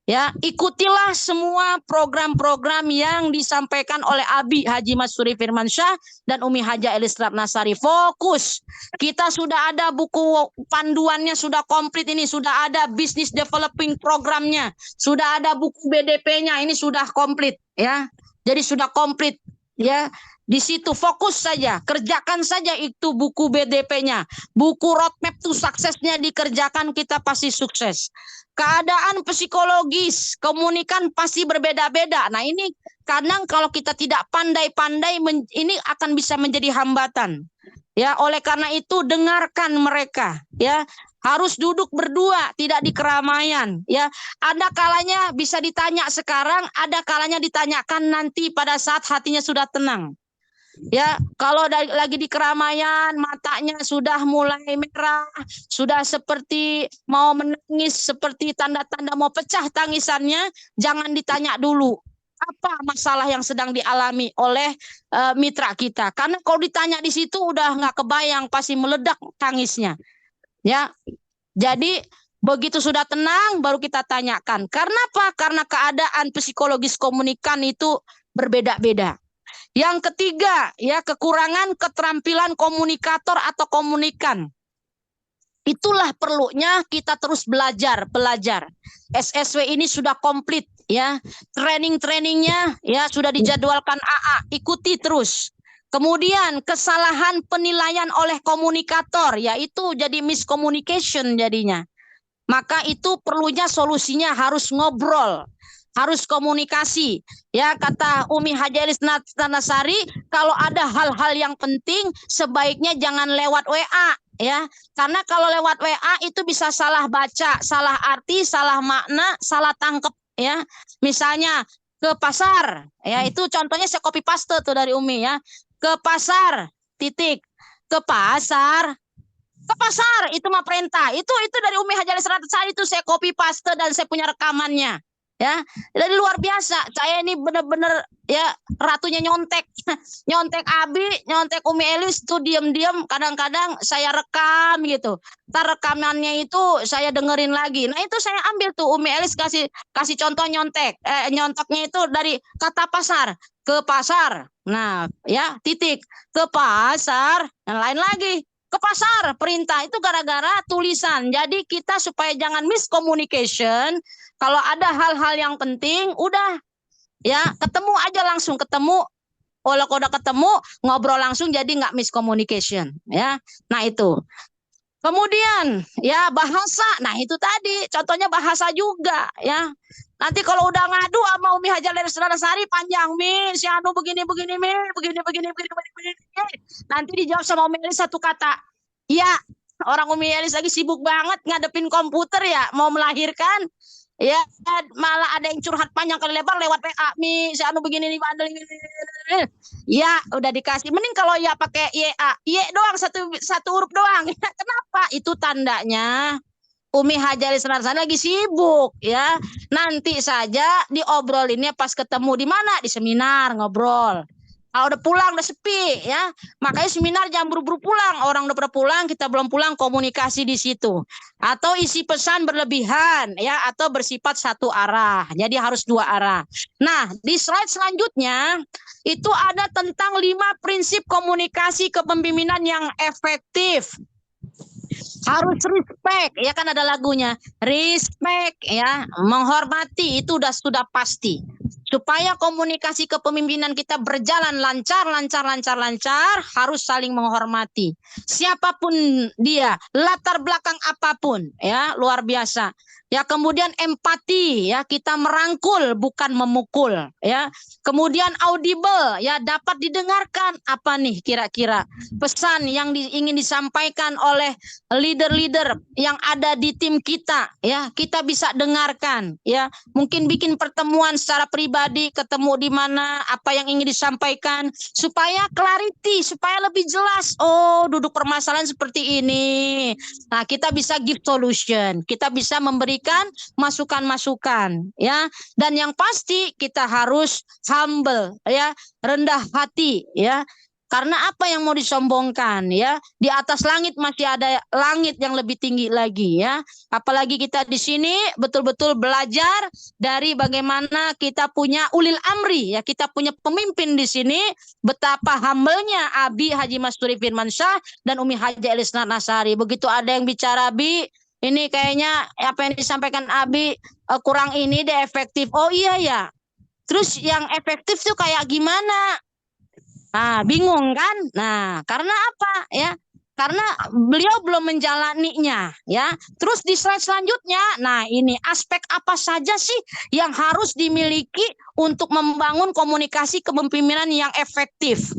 Ya, ikutilah semua program-program yang disampaikan oleh Abi Haji Masturi Firmansyah dan Umi Haja Elis Ratnasari. Fokus. Kita sudah ada buku panduannya, sudah komplit ini, sudah ada business developing programnya, sudah ada buku BDP-nya, ini sudah komplit ya. Jadi sudah komplit ya. Di situ fokus saja, kerjakan saja itu buku BDP-nya. Buku roadmap to suksesnya dikerjakan, kita pasti sukses. Keadaan psikologis, komunikan pasti berbeda-beda. Nah ini kadang kalau kita tidak pandai-pandai, ini akan bisa menjadi hambatan. Ya, oleh karena itu dengarkan mereka. Ya, harus duduk berdua, tidak di keramaian. Ya, ada kalanya bisa ditanya sekarang, ada kalanya ditanyakan nanti pada saat hatinya sudah tenang. Ya, kalau lagi di keramaian, matanya sudah mulai merah, sudah seperti mau menangis, seperti tanda-tanda mau pecah tangisannya, jangan ditanya dulu apa masalah yang sedang dialami oleh mitra kita. Karena kalau ditanya di situ udah nggak kebayang, pasti meledak tangisnya. Ya, jadi begitu sudah tenang, baru kita tanyakan. Karena apa? Karena keadaan psikologis komunikan itu berbeda-beda. Yang ketiga, ya kekurangan keterampilan komunikator atau komunikan. Itulah perlunya kita terus belajar. SSW ini sudah komplit ya. Training-trainingnya ya sudah dijadwalkan AA, ikuti terus. Kemudian kesalahan penilaian oleh komunikator, yaitu jadi miscommunication jadinya. Maka itu perlunya solusinya harus ngobrol, harus komunikasi. Ya, kata Umi Haja Elis Ratnasari, kalau ada hal-hal yang penting sebaiknya jangan lewat WA ya. Karena kalau lewat WA itu bisa salah baca, salah arti, salah makna, salah tangkep ya. Misalnya ke pasar, ya itu contohnya saya copy paste tuh dari Umi ya. Ke pasar, titik. Ke pasar itu mah perintah. Itu dari Umi Haja Elis Ratnasari, itu saya copy paste dan saya punya rekamannya. Ya, dari luar biasa. Saya ini benar-benar ya ratunya nyontek. Nyontek Abi, nyontek Umi Elis tuh diam-diam kadang-kadang saya rekam gitu. Ntar rekamannya itu saya dengerin lagi. Nah, itu saya ambil tuh Umi Elis kasih contoh nyontek. Nyonteknya itu dari kata pasar, ke pasar. Nah, ya, titik. Ke pasar, yang lain lagi. Ke pasar, perintah itu gara-gara tulisan. Jadi kita supaya jangan miscommunication, kalau ada hal-hal yang penting, udah ya ketemu aja langsung, ketemu. Kalau udah ketemu, ngobrol langsung, jadi nggak miscommunication ya. Nah itu. Kemudian ya bahasa, nah itu tadi contohnya bahasa juga ya. Nanti kalau udah ngadu sama Umi Haja Elis Ratnasari panjang, Mi, si Anu begini begini, Mi, begini. Nanti dijawab sama Umi Elis satu kata. Iya, orang Umi Elis lagi sibuk banget ngadepin komputer ya, mau melahirkan. Ya, malah ada yang curhat panjang kali lebar lewat WA, Mi, si Anu begini nih, bandel ini. Ya, udah dikasih. Mending kalau ya pakai YA. Y doang, satu huruf doang. Kenapa? Itu tandanya Umi Haja Elis Ratnasari lagi sibuk ya. Nanti saja diobrolinnya pas ketemu di mana? Di seminar ngobrol. Kalau udah pulang udah sepi ya. Makanya seminar jangan buru-buru pulang. Orang udah pada pulang, kita belum pulang, komunikasi di situ. Atau isi pesan berlebihan ya, atau bersifat satu arah. Jadi harus dua arah. Nah, di slide selanjutnya itu ada tentang 5 prinsip komunikasi kepemimpinan yang efektif. Harus respect, ya kan ada lagunya. Respect ya, menghormati itu sudah pasti. Supaya komunikasi kepemimpinan kita berjalan lancar, harus saling menghormati. Siapapun dia, latar belakang apapun, ya luar biasa. Ya, kemudian empati, ya kita merangkul bukan memukul, ya. Kemudian audible, ya dapat didengarkan apa nih kira-kira pesan yang ingin disampaikan oleh leader-leader yang ada di tim kita, ya kita bisa dengarkan, ya mungkin bikin pertemuan secara pribadi, ketemu di mana, apa yang ingin disampaikan supaya clarity, supaya lebih jelas. Oh, duduk permasalahan seperti ini. Nah, kita bisa give solution, kita bisa memberi memberikan masukan-masukan ya. Dan yang pasti kita harus humble ya, rendah hati ya. Karena apa yang mau disombongkan ya? Di atas langit masih ada langit yang lebih tinggi lagi ya. Apalagi kita di sini betul-betul belajar dari bagaimana kita punya ulil amri ya, kita punya pemimpin di sini, betapa humble-nya Abi Haji Masturi Firmansyah dan Umi Haja Elisna Nasari. Begitu ada yang bicara, Abi, ini kayaknya apa yang disampaikan Abi kurang ini deh efektif. Oh iya ya. Terus yang efektif tuh kayak gimana? Nah, bingung kan? Nah, karena apa ya? Karena beliau belum menjalaninya ya. Terus di slide selanjutnya, nah ini aspek apa saja sih yang harus dimiliki untuk membangun komunikasi kepemimpinan yang efektif?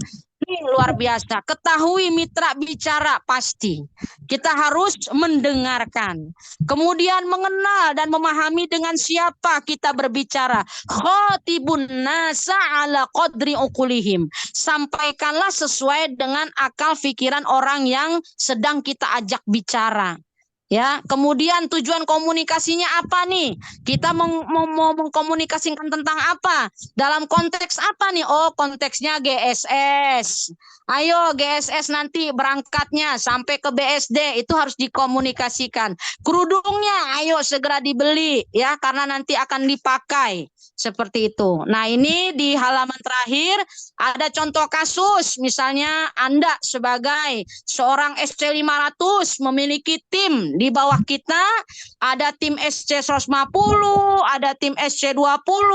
Ini luar biasa. Ketahui mitra bicara pasti. Kita harus mendengarkan. Kemudian mengenal dan memahami dengan siapa kita berbicara. Khotibun nasa ala qadri ukulihim. Sampaikanlah sesuai dengan akal pikiran orang yang sedang kita ajak bicara. Ya, kemudian tujuan komunikasinya apa nih? Kita mau mengkomunikasikan tentang apa? Dalam konteks apa nih? Oh, konteksnya GSS. Ayo GSS nanti berangkatnya sampai ke BSD itu harus dikomunikasikan. Kerudungnya ayo segera dibeli ya karena nanti akan dipakai. Seperti itu. Nah, ini di halaman terakhir ada contoh kasus, misalnya Anda sebagai seorang SC500 memiliki tim di bawah kita, ada tim SC150, ada tim SC20.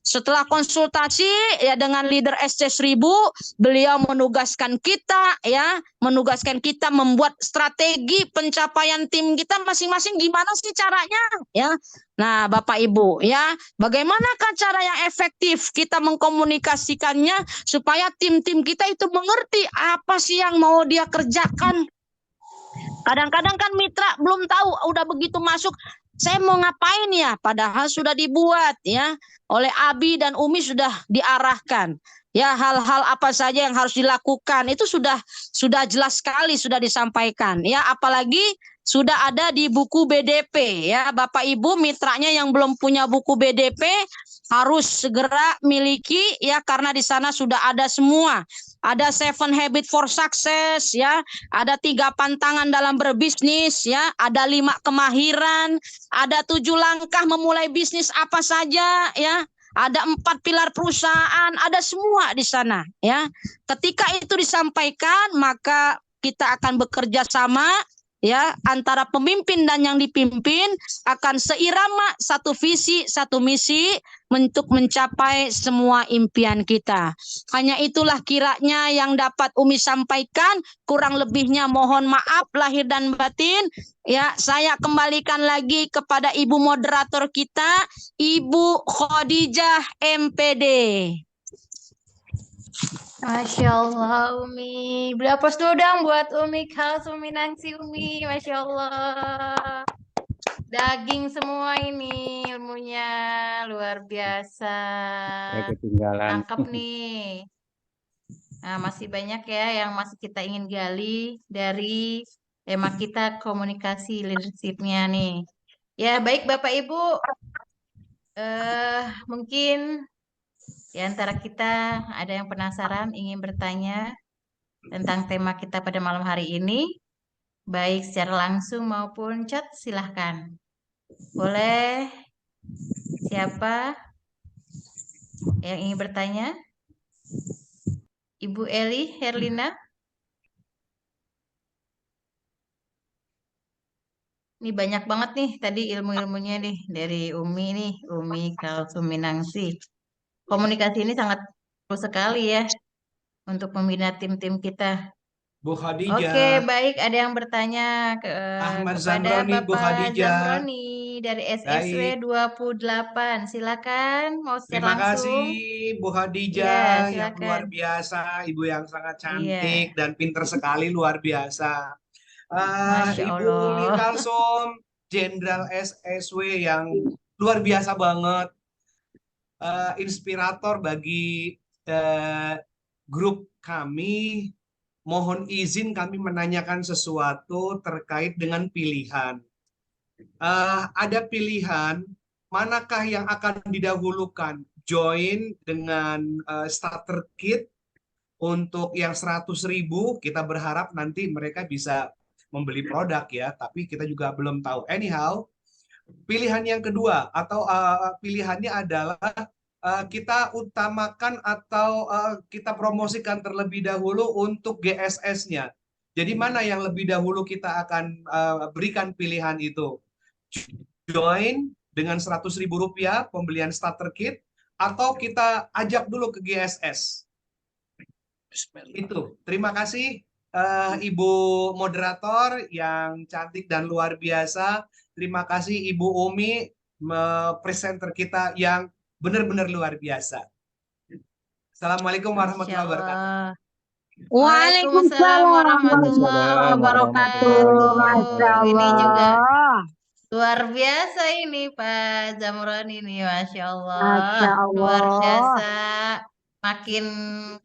Setelah konsultasi ya dengan leader SC1000, beliau menugaskan kita membuat strategi pencapaian tim kita masing-masing gimana sih caranya ya. Nah, Bapak Ibu ya, bagaimanakah cara yang efektif kita mengkomunikasikannya supaya tim-tim kita itu mengerti apa sih yang mau dia kerjakan. Kadang-kadang kan mitra belum tahu, udah begitu masuk, saya mau ngapain ya, padahal sudah dibuat ya oleh Abi dan Umi, sudah diarahkan. Ya, hal-hal apa saja yang harus dilakukan itu sudah jelas sekali sudah disampaikan ya, apalagi sudah ada di buku BDP ya. Bapak Ibu mitranya yang belum punya buku BDP harus segera miliki ya, karena di sana sudah ada semua. Ada 7 habit for success ya, ada 3 pantangan dalam berbisnis ya, ada 5 kemahiran, ada 7 langkah memulai bisnis apa saja ya. Ada 4 pilar perusahaan, ada semua di sana ya. Ketika itu disampaikan, maka kita akan bekerja sama ya antara pemimpin dan yang dipimpin akan seirama, satu visi, satu misi untuk mencapai semua impian kita. Hanya itulah kiranya yang dapat Umi sampaikan, kurang lebihnya mohon maaf lahir dan batin. Ya, saya kembalikan lagi kepada Ibu moderator kita, Ibu Khadijah MPD. Masya Allah Umi, beli applause dulu dong buat Umi Kals, Umi Nangsi, Umi, Masya Allah. Daging semua ini ilmunya, luar biasa. Saya ketinggalan. Tangkap nih. Nah, masih banyak ya yang masih kita ingin gali dari tema kita komunikasi leadership-nya nih. Ya, baik Bapak Ibu, mungkin di antara kita ada yang penasaran ingin bertanya tentang tema kita pada malam hari ini, baik secara langsung maupun chat, silahkan. Boleh siapa yang ingin bertanya? Ibu Eli Herlina. Ini banyak banget nih tadi ilmu-ilmunya nih dari Umi nih, Umi Kalsuminangsi. Komunikasi ini sangat perlu sekali ya untuk membina tim-tim kita. Bu Khadijah. Oke, baik. Ada yang bertanya Ahmad kepada Zamroni, Bu Bapak Khadijah. Zamroni dari SSW 28. Silakan, mau secara Terima langsung. kasih Bu Khadijah Iya, yang silakan. luar biasa, Ibu yang sangat cantik Iya. dan pinter sekali, luar biasa. Masya Ibu Umi Allah. Kalsum, Jenderal SSW yang luar biasa banget, inspirator bagi grup kami. Mohon izin kami menanyakan sesuatu terkait dengan pilihan. ada pilihan manakah yang akan didahulukan, join dengan starter kit. Untuk yang 100.000 kita berharap nanti mereka bisa membeli produk ya, tapi kita juga belum tahu. Anyhow, pilihan yang kedua atau pilihannya adalah kita utamakan atau kita promosikan terlebih dahulu untuk GSS-nya. Jadi mana yang lebih dahulu kita akan berikan pilihan itu? Join dengan 100.000 rupiah pembelian starter kit, atau kita ajak dulu ke GSS. Itu. Terima kasih Ibu moderator yang cantik dan luar biasa. Terima kasih Ibu Umi, presenter kita yang benar-benar luar biasa. Assalamualaikum warahmatullahi Masya wabarakatuh. Allah. Waalaikumsalam warahmatullahi wabarakatuh. Masya wabarakatuh. Ini juga Allah. luar biasa ini Pak Zamron ini, Masya Masya Allah. Luar Allah. biasa. Makin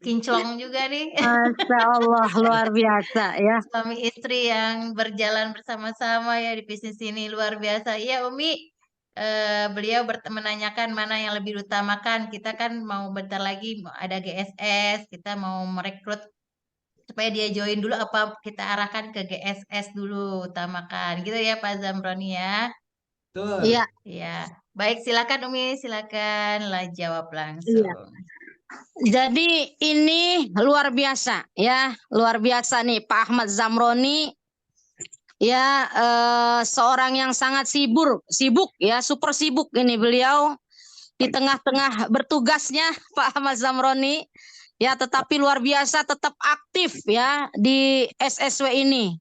kinclong juga nih. Masya Allah, luar biasa ya. Suami istri yang berjalan bersama-sama ya di bisnis ini, luar biasa. Iya Umi, beliau menanyakan mana yang lebih diutamakan. Kita kan mau bentar lagi ada GSS, kita mau merekrut supaya dia join dulu, apa kita arahkan ke GSS dulu, utamakan. Gitu ya Pak Zamroni ya. Betul. Iya, Ya, baik silakan Umi, silakan lah jawab iya. langsung. Jadi ini luar biasa ya, luar biasa nih Pak Ahmad Zamroni ya, seorang yang sangat sibuk ya, super sibuk ini beliau di tengah-tengah bertugasnya Pak Ahmad Zamroni ya, tetapi luar biasa tetap aktif ya di SSW ini.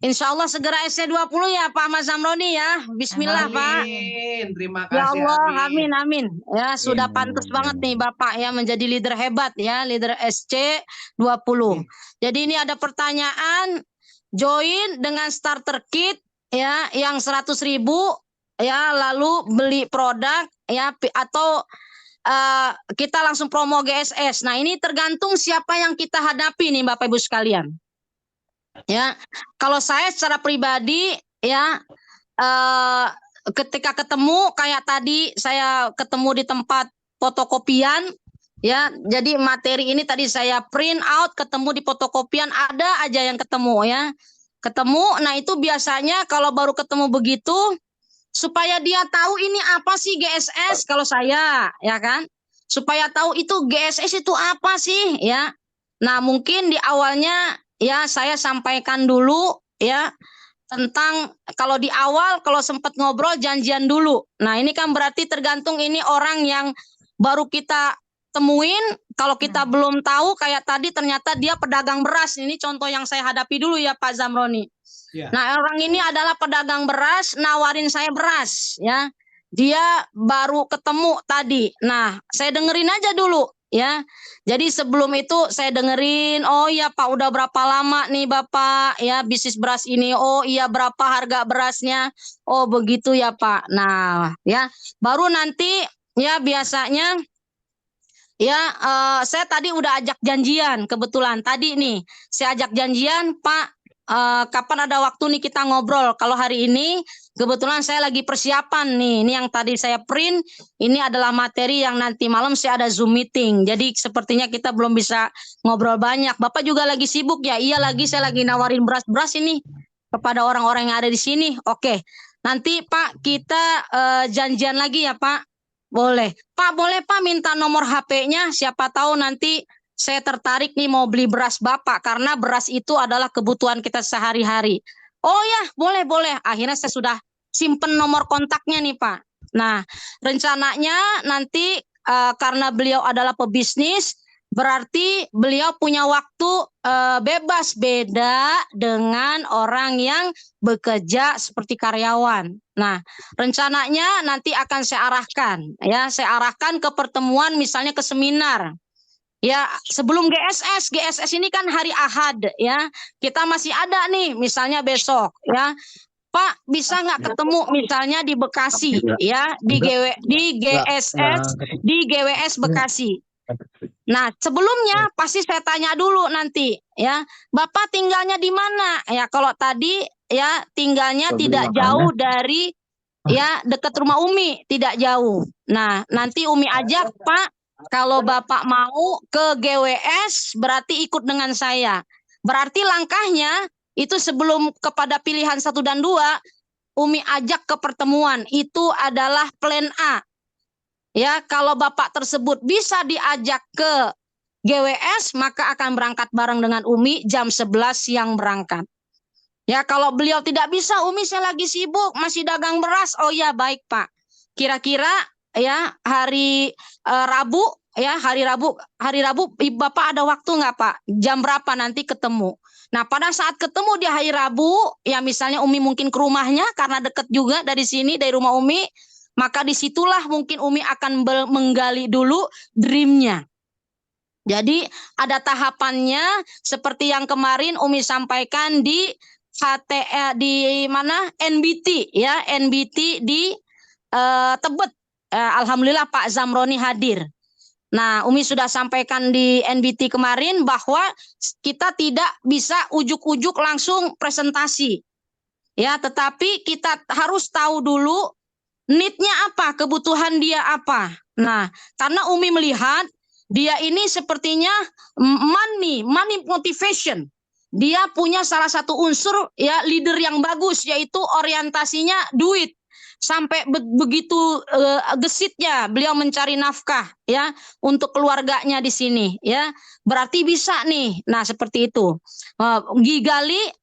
Insya Allah segera SC20 ya Pak Ahmad Zamroni ya. Bismillah Pak. Amin. Terima Ya kasih. Allah, Amin. amin. Ya, sudah pantas banget nih Bapak ya menjadi leader hebat ya, leader SC20. Jadi ini ada pertanyaan, join dengan starter kit ya yang 100.000 ya, lalu beli produk ya, atau kita langsung promo GSS. Nah, ini tergantung siapa yang kita hadapi nih Bapak Ibu sekalian. Ya, kalau saya secara pribadi ya, ketika ketemu kayak tadi saya ketemu di tempat fotokopian ya, jadi materi ini tadi saya print out, ketemu di fotokopian, ada aja yang ketemu ya, ketemu. Nah itu biasanya kalau baru ketemu begitu, supaya dia tahu ini apa sih GSS, kalau saya ya kan, supaya tahu itu GSS itu apa sih ya. Nah mungkin di awalnya ya saya sampaikan dulu ya tentang, kalau di awal kalau sempat ngobrol janjian dulu. Nah ini kan berarti tergantung ini orang yang baru kita temuin. Kalau kita belum tahu, kayak tadi ternyata dia pedagang beras. Ini contoh yang saya hadapi dulu ya Pak Zamroni. Ya. Nah orang ini adalah pedagang beras, nawarin saya beras ya. Dia baru ketemu tadi. Nah saya dengerin aja dulu ya. Jadi sebelum itu saya dengerin, oh iya Pak, udah berapa lama nih Bapak ya bisnis beras ini? Oh iya, berapa harga berasnya? Oh begitu ya Pak. Nah ya, baru nanti ya biasanya ya, saya tadi udah ajak janjian, kebetulan tadi nih saya ajak janjian, Pak, kapan ada waktu nih kita ngobrol. Kalau hari ini kebetulan saya lagi persiapan nih, ini yang tadi saya print, ini adalah materi yang nanti malam saya ada Zoom meeting. Jadi sepertinya kita belum bisa ngobrol banyak. Bapak juga lagi sibuk ya? Iya lagi, saya lagi nawarin beras-beras ini kepada orang-orang yang ada di sini. Oke, nanti Pak kita janjian lagi ya Pak. Boleh Pak, minta nomor HP-nya, siapa tahu nanti saya tertarik nih mau beli beras Bapak, karena beras itu adalah kebutuhan kita sehari-hari. Oh ya, boleh. Akhirnya saya sudah simpen nomor kontaknya nih Pak. Nah, rencananya nanti karena beliau adalah pebisnis, berarti beliau punya waktu bebas, beda dengan orang yang bekerja seperti karyawan. Nah, rencananya nanti akan saya arahkan ya, saya arahkan ke pertemuan, misalnya ke seminar. Ya, sebelum GSS ini kan hari Ahad ya. Kita masih ada nih, misalnya besok ya. Pak, bisa nggak ketemu misalnya di Bekasi ya, di GSS, di GWS Bekasi. Nah, sebelumnya pasti saya tanya dulu nanti ya, Bapak tinggalnya di mana? Ya, kalau tadi ya tinggalnya tidak jauh dari ya dekat rumah Umi, tidak jauh. Nah, nanti Umi ajak, Pak, kalau Bapak mau ke GWS berarti ikut dengan saya. Berarti langkahnya itu sebelum kepada pilihan 1 dan 2, Umi ajak ke pertemuan. Itu adalah plan A. Ya, kalau Bapak tersebut bisa diajak ke GWS, maka akan berangkat bareng dengan Umi jam 11 siang berangkat. Ya, kalau beliau tidak bisa, Umi saya lagi sibuk, masih dagang beras. Oh ya, baik Pak. Kira-kira ya hari Rabu, ya hari Rabu Bapak ada waktu nggak Pak? Jam berapa nanti ketemu? Nah, pada saat ketemu di hari Rabu, ya misalnya Umi mungkin ke rumahnya karena deket juga dari sini, dari rumah Umi, maka disitulah mungkin Umi akan menggali dulu dreamnya. Jadi ada tahapannya seperti yang kemarin Umi sampaikan di di mana NBT ya, NBT di Tebet. Alhamdulillah Pak Zamroni hadir. Nah, Umi sudah sampaikan di NBT kemarin bahwa kita tidak bisa ujuk-ujuk langsung presentasi. Ya, tetapi kita harus tahu dulu need-nya apa, kebutuhan dia apa. Nah, karena Umi melihat dia ini sepertinya money motivation. Dia punya salah satu unsur ya leader yang bagus, yaitu orientasinya duit. Sampai begitu gesitnya beliau mencari nafkah ya untuk keluarganya di sini ya. Berarti bisa nih. Nah, seperti itu.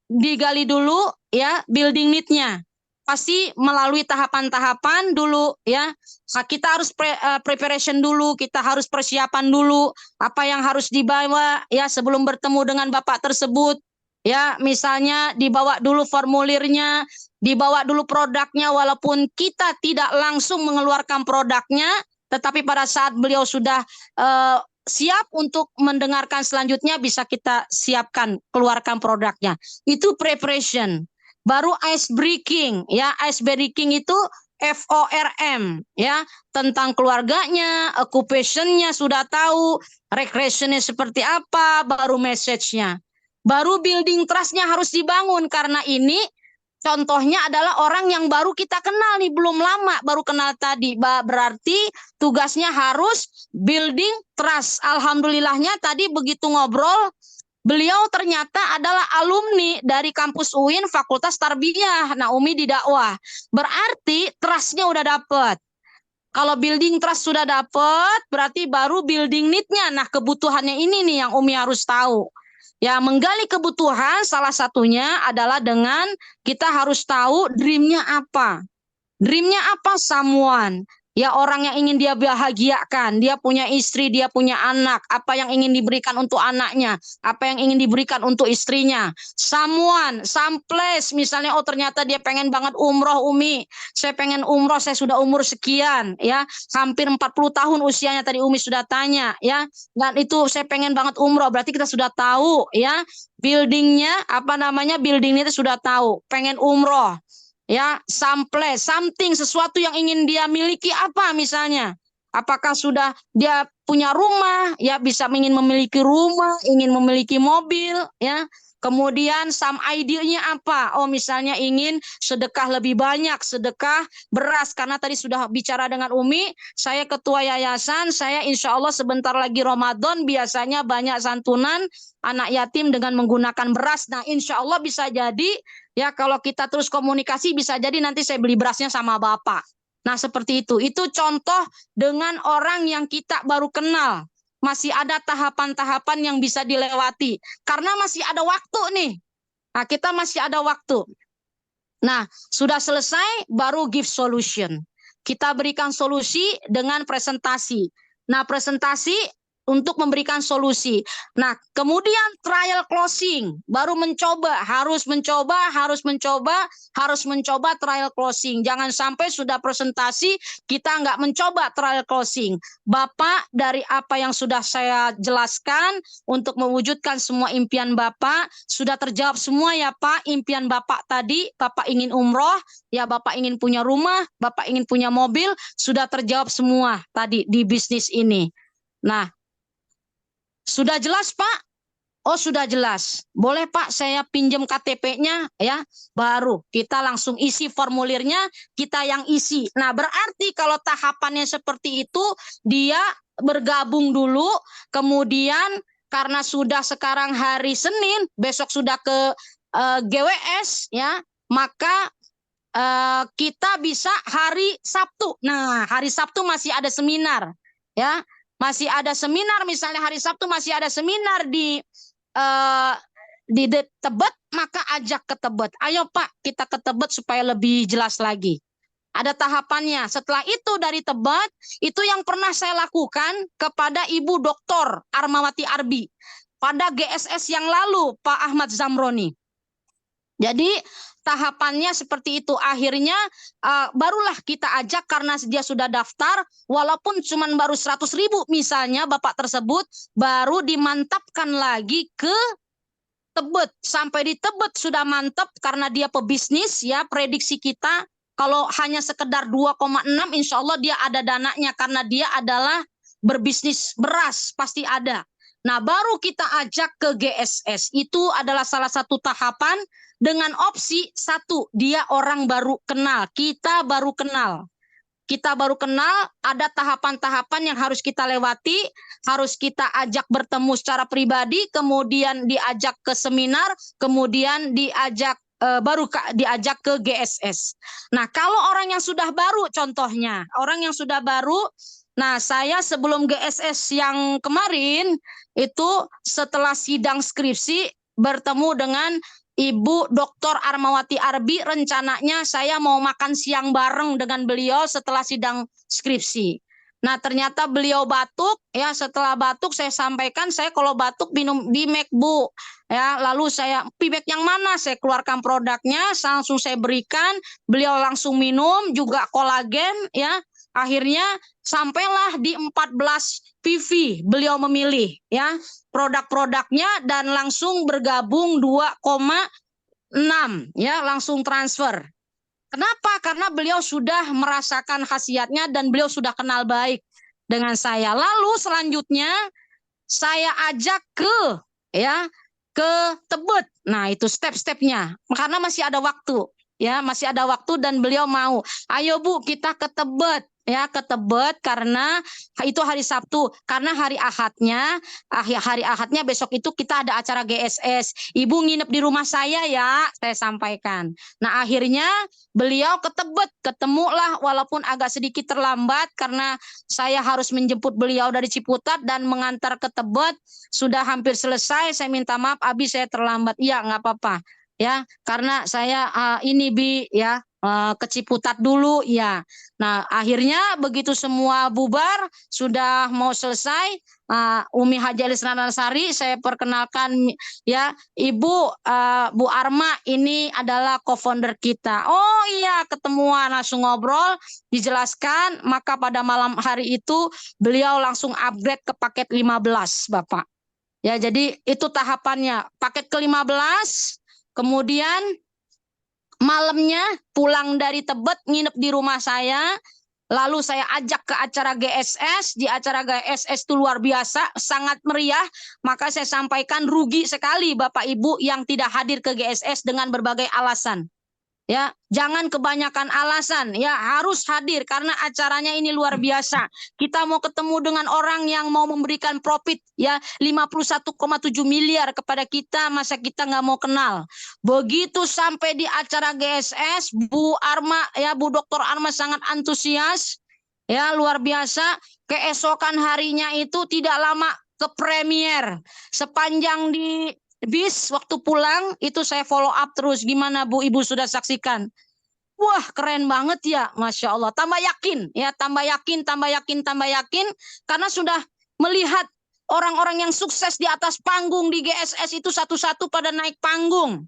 Digali dulu ya building need-nya. Pasti melalui tahapan-tahapan dulu ya. Kita harus preparation dulu, kita harus persiapan dulu apa yang harus dibawa ya sebelum bertemu dengan Bapak tersebut. Ya, misalnya dibawa dulu formulirnya, dibawa dulu produknya walaupun kita tidak langsung mengeluarkan produknya, tetapi pada saat beliau sudah siap untuk mendengarkan selanjutnya bisa kita siapkan, keluarkan produknya. Itu preparation. Baru ice breaking ya, ice breaking itu FORM ya, tentang keluarganya, occupationnya sudah tahu, recreationnya seperti apa, baru message-nya. Baru building trust-nya harus dibangun karena ini contohnya adalah orang yang baru kita kenal nih, belum lama, baru kenal tadi. Berarti tugasnya harus building trust. Alhamdulillahnya tadi begitu ngobrol, beliau ternyata adalah alumni dari kampus UIN Fakultas Tarbiyah. Nah, Umi di dakwah. Berarti trust-nya udah dapet. Kalau building trust sudah dapet, berarti baru building need-nya. Nah, kebutuhannya ini nih yang Umi harus tahu. Ya, menggali kebutuhan salah satunya adalah dengan kita harus tahu dream-nya apa. Dream-nya apa? Someone. Ya, orang yang ingin dia bahagiakan, dia punya istri, dia punya anak, apa yang ingin diberikan untuk anaknya, apa yang ingin diberikan untuk istrinya. Someone, some place, misalnya oh ternyata dia pengen banget umroh Umi, saya pengen umroh, saya sudah umur sekian, ya, hampir 40 tahun usianya tadi Umi sudah tanya, ya, dan itu saya pengen banget umroh, berarti kita sudah tahu, ya, buildingnya, apa namanya, buildingnya itu sudah tahu, pengen umroh. Ya, sample, something, sesuatu yang ingin dia miliki apa misalnya. Apakah sudah dia punya rumah, ya bisa ingin memiliki rumah, ingin memiliki mobil, ya. Kemudian some idenya apa? Oh, misalnya ingin sedekah lebih banyak, sedekah beras. Karena tadi sudah bicara dengan Umi, saya ketua yayasan, saya insya Allah sebentar lagi Ramadan, biasanya banyak santunan anak yatim dengan menggunakan beras. Nah, insya Allah bisa jadi, ya kalau kita terus komunikasi, bisa jadi nanti saya beli berasnya sama Bapak. Nah, seperti itu. Itu contoh dengan orang yang kita baru kenal. Masih ada tahapan-tahapan yang bisa dilewati. Karena masih ada waktu nih. Nah, kita masih ada waktu. Nah, sudah selesai, baru give solution. Kita berikan solusi dengan presentasi. Nah, presentasi untuk memberikan solusi. Nah, kemudian trial closing, baru harus mencoba trial closing. Jangan sampai sudah presentasi kita nggak mencoba trial closing. Bapak, dari apa yang sudah saya jelaskan untuk mewujudkan semua impian Bapak, sudah terjawab semua ya Pak, impian Bapak tadi, Bapak ingin umroh, ya Bapak ingin punya rumah, Bapak ingin punya mobil, sudah terjawab semua tadi di bisnis ini. Nah, Sudah jelas, Pak? Oh, sudah jelas. Boleh, Pak, saya pinjam KTP-nya ya. Baru kita langsung isi formulirnya, kita yang isi. Nah, berarti kalau tahapannya seperti itu, dia bergabung dulu, kemudian karena sudah sekarang hari Senin, besok sudah ke GWS ya, maka kita bisa hari Sabtu. Nah, hari Sabtu masih ada seminar ya. Masih ada seminar, misalnya hari Sabtu masih ada seminar di Tebet, maka ajak ke Tebet. Ayo Pak, kita ke Tebet supaya lebih jelas lagi. Ada tahapannya. Setelah itu dari Tebet, itu yang pernah saya lakukan kepada Ibu Dr. Armawati Arbi pada GSS yang lalu, Pak Ahmad Zamroni. Jadi tahapannya seperti itu. Akhirnya barulah kita ajak karena dia sudah daftar, walaupun cuma baru 100.000 misalnya Bapak tersebut, baru dimantapkan lagi ke Tebet. Sampai di Tebet sudah mantap karena dia pebisnis ya, prediksi kita kalau hanya sekedar 2,6 insya Allah dia ada dananya karena dia adalah berbisnis beras, pasti ada. Nah, baru kita ajak ke GSS. Itu adalah salah satu tahapan dengan opsi satu, dia orang baru kenal, kita baru kenal. Kita baru kenal, ada tahapan-tahapan yang harus kita lewati, harus kita ajak bertemu secara pribadi, kemudian diajak ke seminar, kemudian diajak diajak ke GSS. Nah, kalau orang yang sudah baru, contohnya orang yang sudah baru, nah saya sebelum GSS yang kemarin itu setelah sidang skripsi bertemu dengan Ibu Dr. Armawati Arbi, rencananya saya mau makan siang bareng dengan beliau setelah sidang skripsi. Nah, ternyata beliau batuk, ya setelah batuk saya sampaikan, saya kalau batuk minum Bimek, Bu. Ya, lalu saya, Bimek yang mana? Saya keluarkan produknya, langsung saya berikan, beliau langsung minum, juga kolagen, ya. Akhirnya sampailah di 14 PV beliau memilih ya produk-produknya dan langsung bergabung 2,6 ya, langsung transfer. Kenapa? Karena beliau sudah merasakan khasiatnya dan beliau sudah kenal baik dengan saya. Lalu selanjutnya saya ajak ke Tebet. Nah, itu step-stepnya. Karena masih ada waktu. Ya, masih ada waktu dan beliau mau. Ayo Bu, kita ke Tebet. Ya, ke Tebet karena itu hari Sabtu. Karena hari Ahadnya besok itu kita ada acara GSS. Ibu nginep di rumah saya ya, saya sampaikan. Nah, akhirnya beliau ke Tebet, ketemulah walaupun agak sedikit terlambat karena saya harus menjemput beliau dari Ciputat dan mengantar ke Tebet. Sudah hampir selesai, saya minta maaf Abi saya terlambat. Iya, nggak apa-apa. Ya, karena saya ke Ciputat dulu ya. Nah, akhirnya begitu semua bubar, sudah mau selesai, Umi Haji Elis Narsari saya perkenalkan ya, Ibu Bu Arma ini adalah co-founder kita. Oh iya, ketemuan langsung ngobrol, dijelaskan, maka pada malam hari itu beliau langsung upgrade ke paket 15, Bapak. Ya, jadi itu tahapannya. Paket ke-15, kemudian malamnya pulang dari Tebet, nginep di rumah saya, lalu saya ajak ke acara GSS. Di acara GSS itu luar biasa, sangat meriah, maka saya sampaikan rugi sekali Bapak Ibu yang tidak hadir ke GSS dengan berbagai alasan. Ya, jangan kebanyakan alasan, ya harus hadir karena acaranya ini luar biasa. Kita mau ketemu dengan orang yang mau memberikan profit ya 51,7 miliar kepada kita, masa kita nggak mau kenal. Begitu sampai di acara GSS, Bu Arma ya, Bu Dr. Arma sangat antusias. Ya, luar biasa. Keesokan harinya itu tidak lama ke premier. Sepanjang di bis waktu pulang itu saya follow up terus. Gimana Bu, Ibu sudah saksikan? Wah, keren banget ya, Masya Allah. Tambah yakin ya, tambah yakin karena sudah melihat orang-orang yang sukses di atas panggung di GSS itu satu-satu pada naik panggung.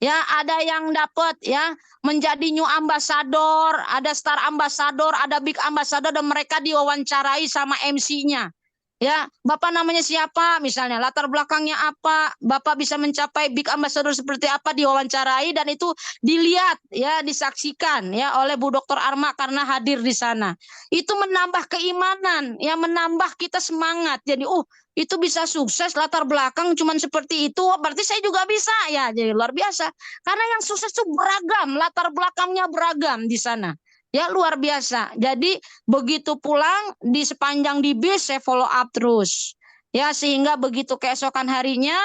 Ya, ada yang dapat ya menjadi new ambassador, ada star ambassador, ada big ambassador dan mereka diwawancarai sama MC-nya. Ya, Bapak namanya siapa misalnya, latar belakangnya apa, Bapak bisa mencapai big ambassador seperti apa, diwawancarai dan itu dilihat ya, disaksikan ya oleh Bu Dr. Arma karena hadir di sana. Itu menambah keimanan, ya menambah kita semangat. Jadi, itu bisa sukses latar belakang cuman seperti itu, berarti saya juga bisa ya. Jadi luar biasa. Karena yang sukses itu beragam, latar belakangnya beragam di sana. Ya luar biasa. Jadi begitu pulang di sepanjang di bis saya follow up terus. Ya sehingga begitu keesokan harinya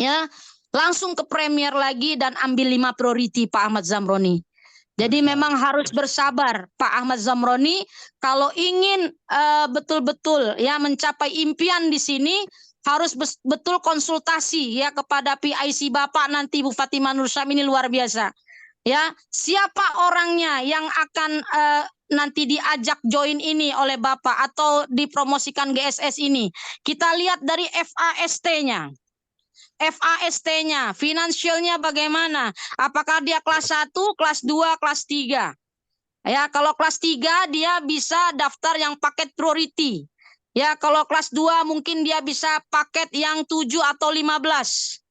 ya langsung ke premier lagi dan ambil 5 priority Pak Ahmad Zamroni. Jadi memang harus bersabar Pak Ahmad Zamroni kalau ingin betul-betul ya mencapai impian di sini harus betul konsultasi ya kepada PIC Bapak nanti Bu Fatimah Nur Syam ini luar biasa. Ya, siapa orangnya yang akan nanti diajak join ini oleh Bapak atau dipromosikan GSS ini? Kita lihat dari FAST-nya. FAST-nya, finansialnya bagaimana? Apakah dia kelas 1, kelas 2, kelas 3? Ya, kalau kelas 3 dia bisa daftar yang paket priority. Ya, kalau kelas 2 mungkin dia bisa paket yang 7 atau 15.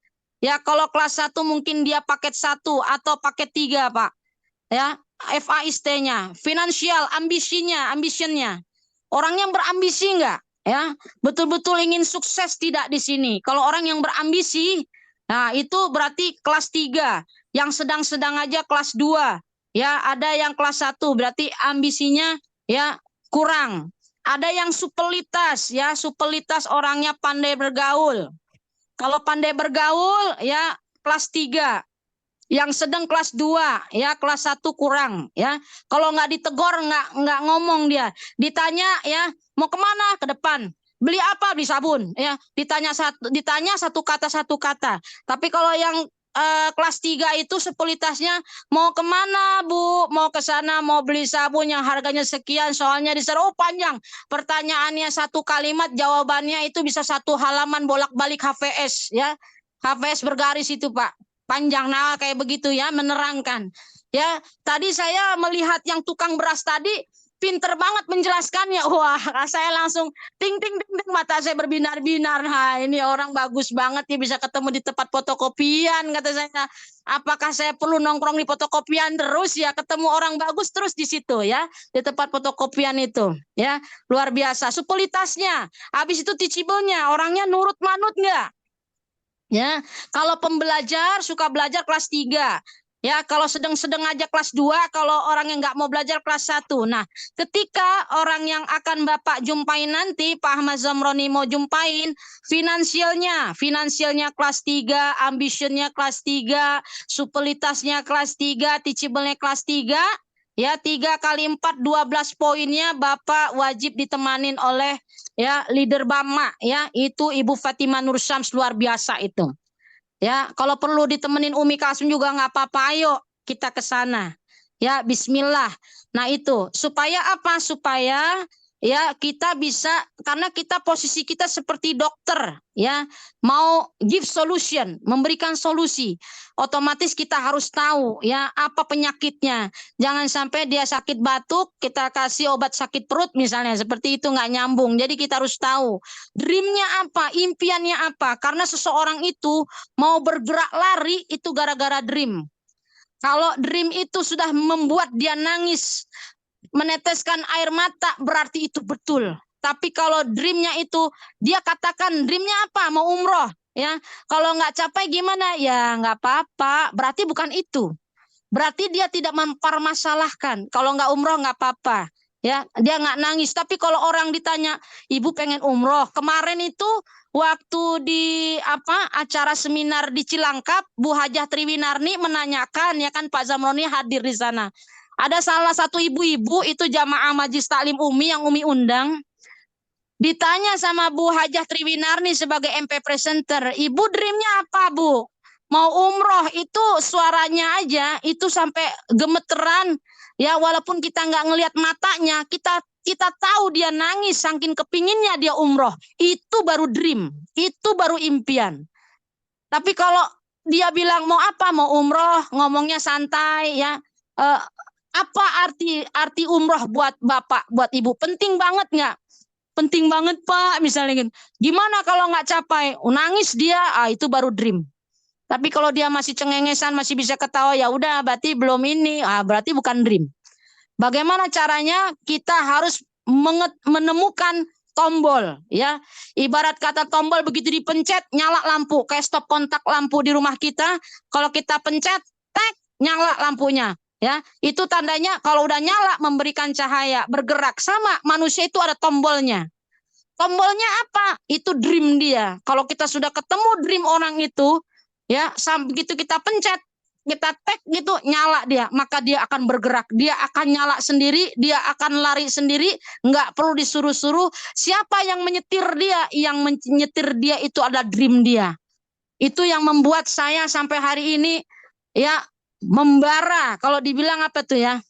Ya, kalau kelas 1 mungkin dia paket 1 atau paket 3, Pak. Ya, FAST-nya, finansial, ambitionnya. Orang yang berambisi enggak? Ya, betul-betul ingin sukses tidak di sini. Kalau orang yang berambisi, nah itu berarti kelas 3. Yang sedang-sedang aja kelas 2. Ya, ada yang kelas 1, berarti ambisinya ya kurang. Ada yang supelitas, ya, supelitas orangnya pandai bergaul. Kalau pandai bergaul ya kelas 3. Yang sedang kelas 2 ya kelas 1 kurang ya. Kalau nggak ditegor nggak ngomong dia. Ditanya ya mau kemana ke depan. Beli apa? Beli sabun ya. Ditanya satu kata. Tapi kalau yang kelas 3 itu sepelitasnya mau kemana Bu? Mau ke sana mau beli sabun yang harganya sekian soalnya di sana panjang. Pertanyaannya satu kalimat jawabannya itu bisa 1 halaman bolak-balik HVS ya. HVS bergaris itu Pak. Panjang nah kayak begitu ya menerangkan. Ya, tadi saya melihat yang tukang beras tadi pinter banget menjelaskannya. Wah, saya langsung ting ting ting, ting mata saya berbinar-binar. Nah, ini orang bagus banget ya bisa ketemu di tempat fotokopian kata saya. Apakah saya perlu nongkrong di fotokopian terus ya ketemu orang bagus terus di situ ya di tempat fotokopian itu ya luar biasa supelitasnya. Habis itu teachable-nya orangnya nurut manut nggak? Ya, kalau pembelajar suka belajar kelas 3. Ya, kalau sedang-sedang aja kelas 2, kalau orang yang nggak mau belajar kelas 1. Nah, ketika orang yang akan Bapak jumpain nanti, Pak Ahmad Zamroni mau jumpain, finansialnya kelas 3, ambitionnya kelas 3, supelitasnya kelas 3, teachable-nya kelas 3, ya 3 kali 4, 12 poinnya Bapak wajib ditemanin oleh ya leader Bama ya itu Ibu Fatimah Nur Syams luar biasa itu ya kalau perlu ditemenin Umi Kasum juga nggak apa-apa ayo kita ke sana ya Bismillah. Nah itu supaya apa supaya ya kita bisa karena kita posisi kita seperti dokter ya mau give solution memberikan solusi otomatis kita harus tahu ya apa penyakitnya. Jangan sampai dia sakit batuk, kita kasih obat sakit perut misalnya, seperti itu nggak nyambung. Jadi kita harus tahu dreamnya apa, impiannya apa. Karena seseorang itu mau bergerak lari itu gara-gara dream. Kalau dream itu sudah membuat dia nangis, meneteskan air mata, berarti itu betul. Tapi kalau dreamnya itu, dia katakan dreamnya apa? Mau umroh. Ya, kalau nggak capai gimana? Ya nggak apa-apa. Berarti bukan itu. Berarti dia tidak mempermasalahkan. Kalau nggak umroh nggak apa-apa. Ya, dia nggak nangis. Tapi kalau orang ditanya, ibu pengen umroh. Kemarin itu waktu di acara seminar di Cilangkap, Bu Hajah Triwinarni menanyakan, ya kan Pak Zamroni hadir di sana. Ada salah satu ibu-ibu itu jamaah Majlis Taklim Umi yang Umi undang. Ditanya sama Bu Hajah Triwinarni sebagai MP presenter, ibu dreamnya apa Bu? Mau umroh itu suaranya aja itu sampai gemeteran ya walaupun kita nggak ngelihat matanya kita tahu dia nangis saking kepinginnya dia umroh itu baru dream itu baru impian. Tapi kalau dia bilang mau apa mau umroh ngomongnya santai ya apa arti umroh buat bapak buat ibu penting banget nggak? penting banget Pak, misalnya gitu. Gimana kalau nggak capai? Nangis dia, itu baru dream. Tapi kalau dia masih cengengesan, masih bisa ketawa, ya udah berarti belum ini, berarti bukan dream. Bagaimana caranya? Kita harus menemukan tombol, ya. Ibarat kata tombol begitu dipencet, nyala lampu, kayak stop kontak lampu di rumah kita. Kalau kita pencet, tek, nyala lampunya. Ya, itu tandanya kalau udah nyala memberikan cahaya, bergerak. Sama manusia itu ada tombolnya. Tombolnya apa? Itu dream dia. Kalau kita sudah ketemu dream orang itu, ya, begitu kita pencet, kita tag gitu, nyala dia, maka dia akan bergerak, dia akan nyala sendiri, dia akan lari sendiri, nggak perlu disuruh-suruh. Siapa yang menyetir dia? Yang menyetir dia itu adalah dream dia. Itu yang membuat saya sampai hari ini, ya, membara. Kalau dibilang apa tuh ya?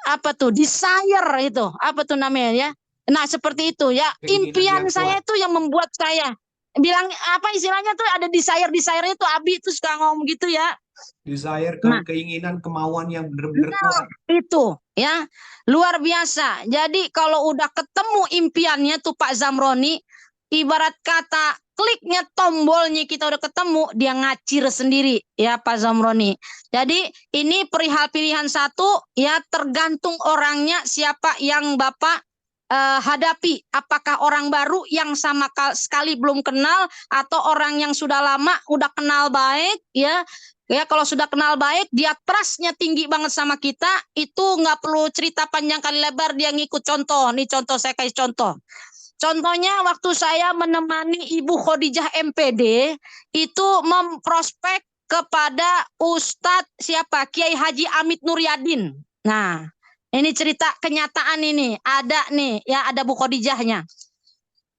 Apa tuh? Desire itu. Apa tuh namanya ya? Nah, seperti itu ya. Keinginan Impian yang saya kuat. itu yang membuat saya bilang apa istilahnya tuh ada desire-nya tuh Abi tuh suka ngomong gitu ya. Desire, Nah, keinginan, kemauan yang benar-benar kuat. itu ya luar biasa. Jadi kalau udah ketemu impiannya tuh Pak Zamroni, ibarat kata kliknya tombolnya kita udah ketemu, dia ngacir sendiri ya Pak Zamroni. Jadi ini perihal pilihan satu ya, tergantung orangnya siapa yang Bapak hadapi. Apakah orang baru yang sama sekali belum kenal, atau orang yang sudah lama udah kenal baik ya. Ya, kalau sudah kenal baik, dia trust-nya tinggi banget sama kita, itu nggak perlu cerita panjang kali lebar, dia ngikut contoh. Nih contoh, saya kasih contoh. Contohnya waktu saya menemani Ibu Khadijah MPD, itu memprospek kepada Ustadz siapa? Kiai Haji Amit Nuryadin. Nah, ini cerita kenyataan ini. Ada nih, ya ada Bu Khadijahnya.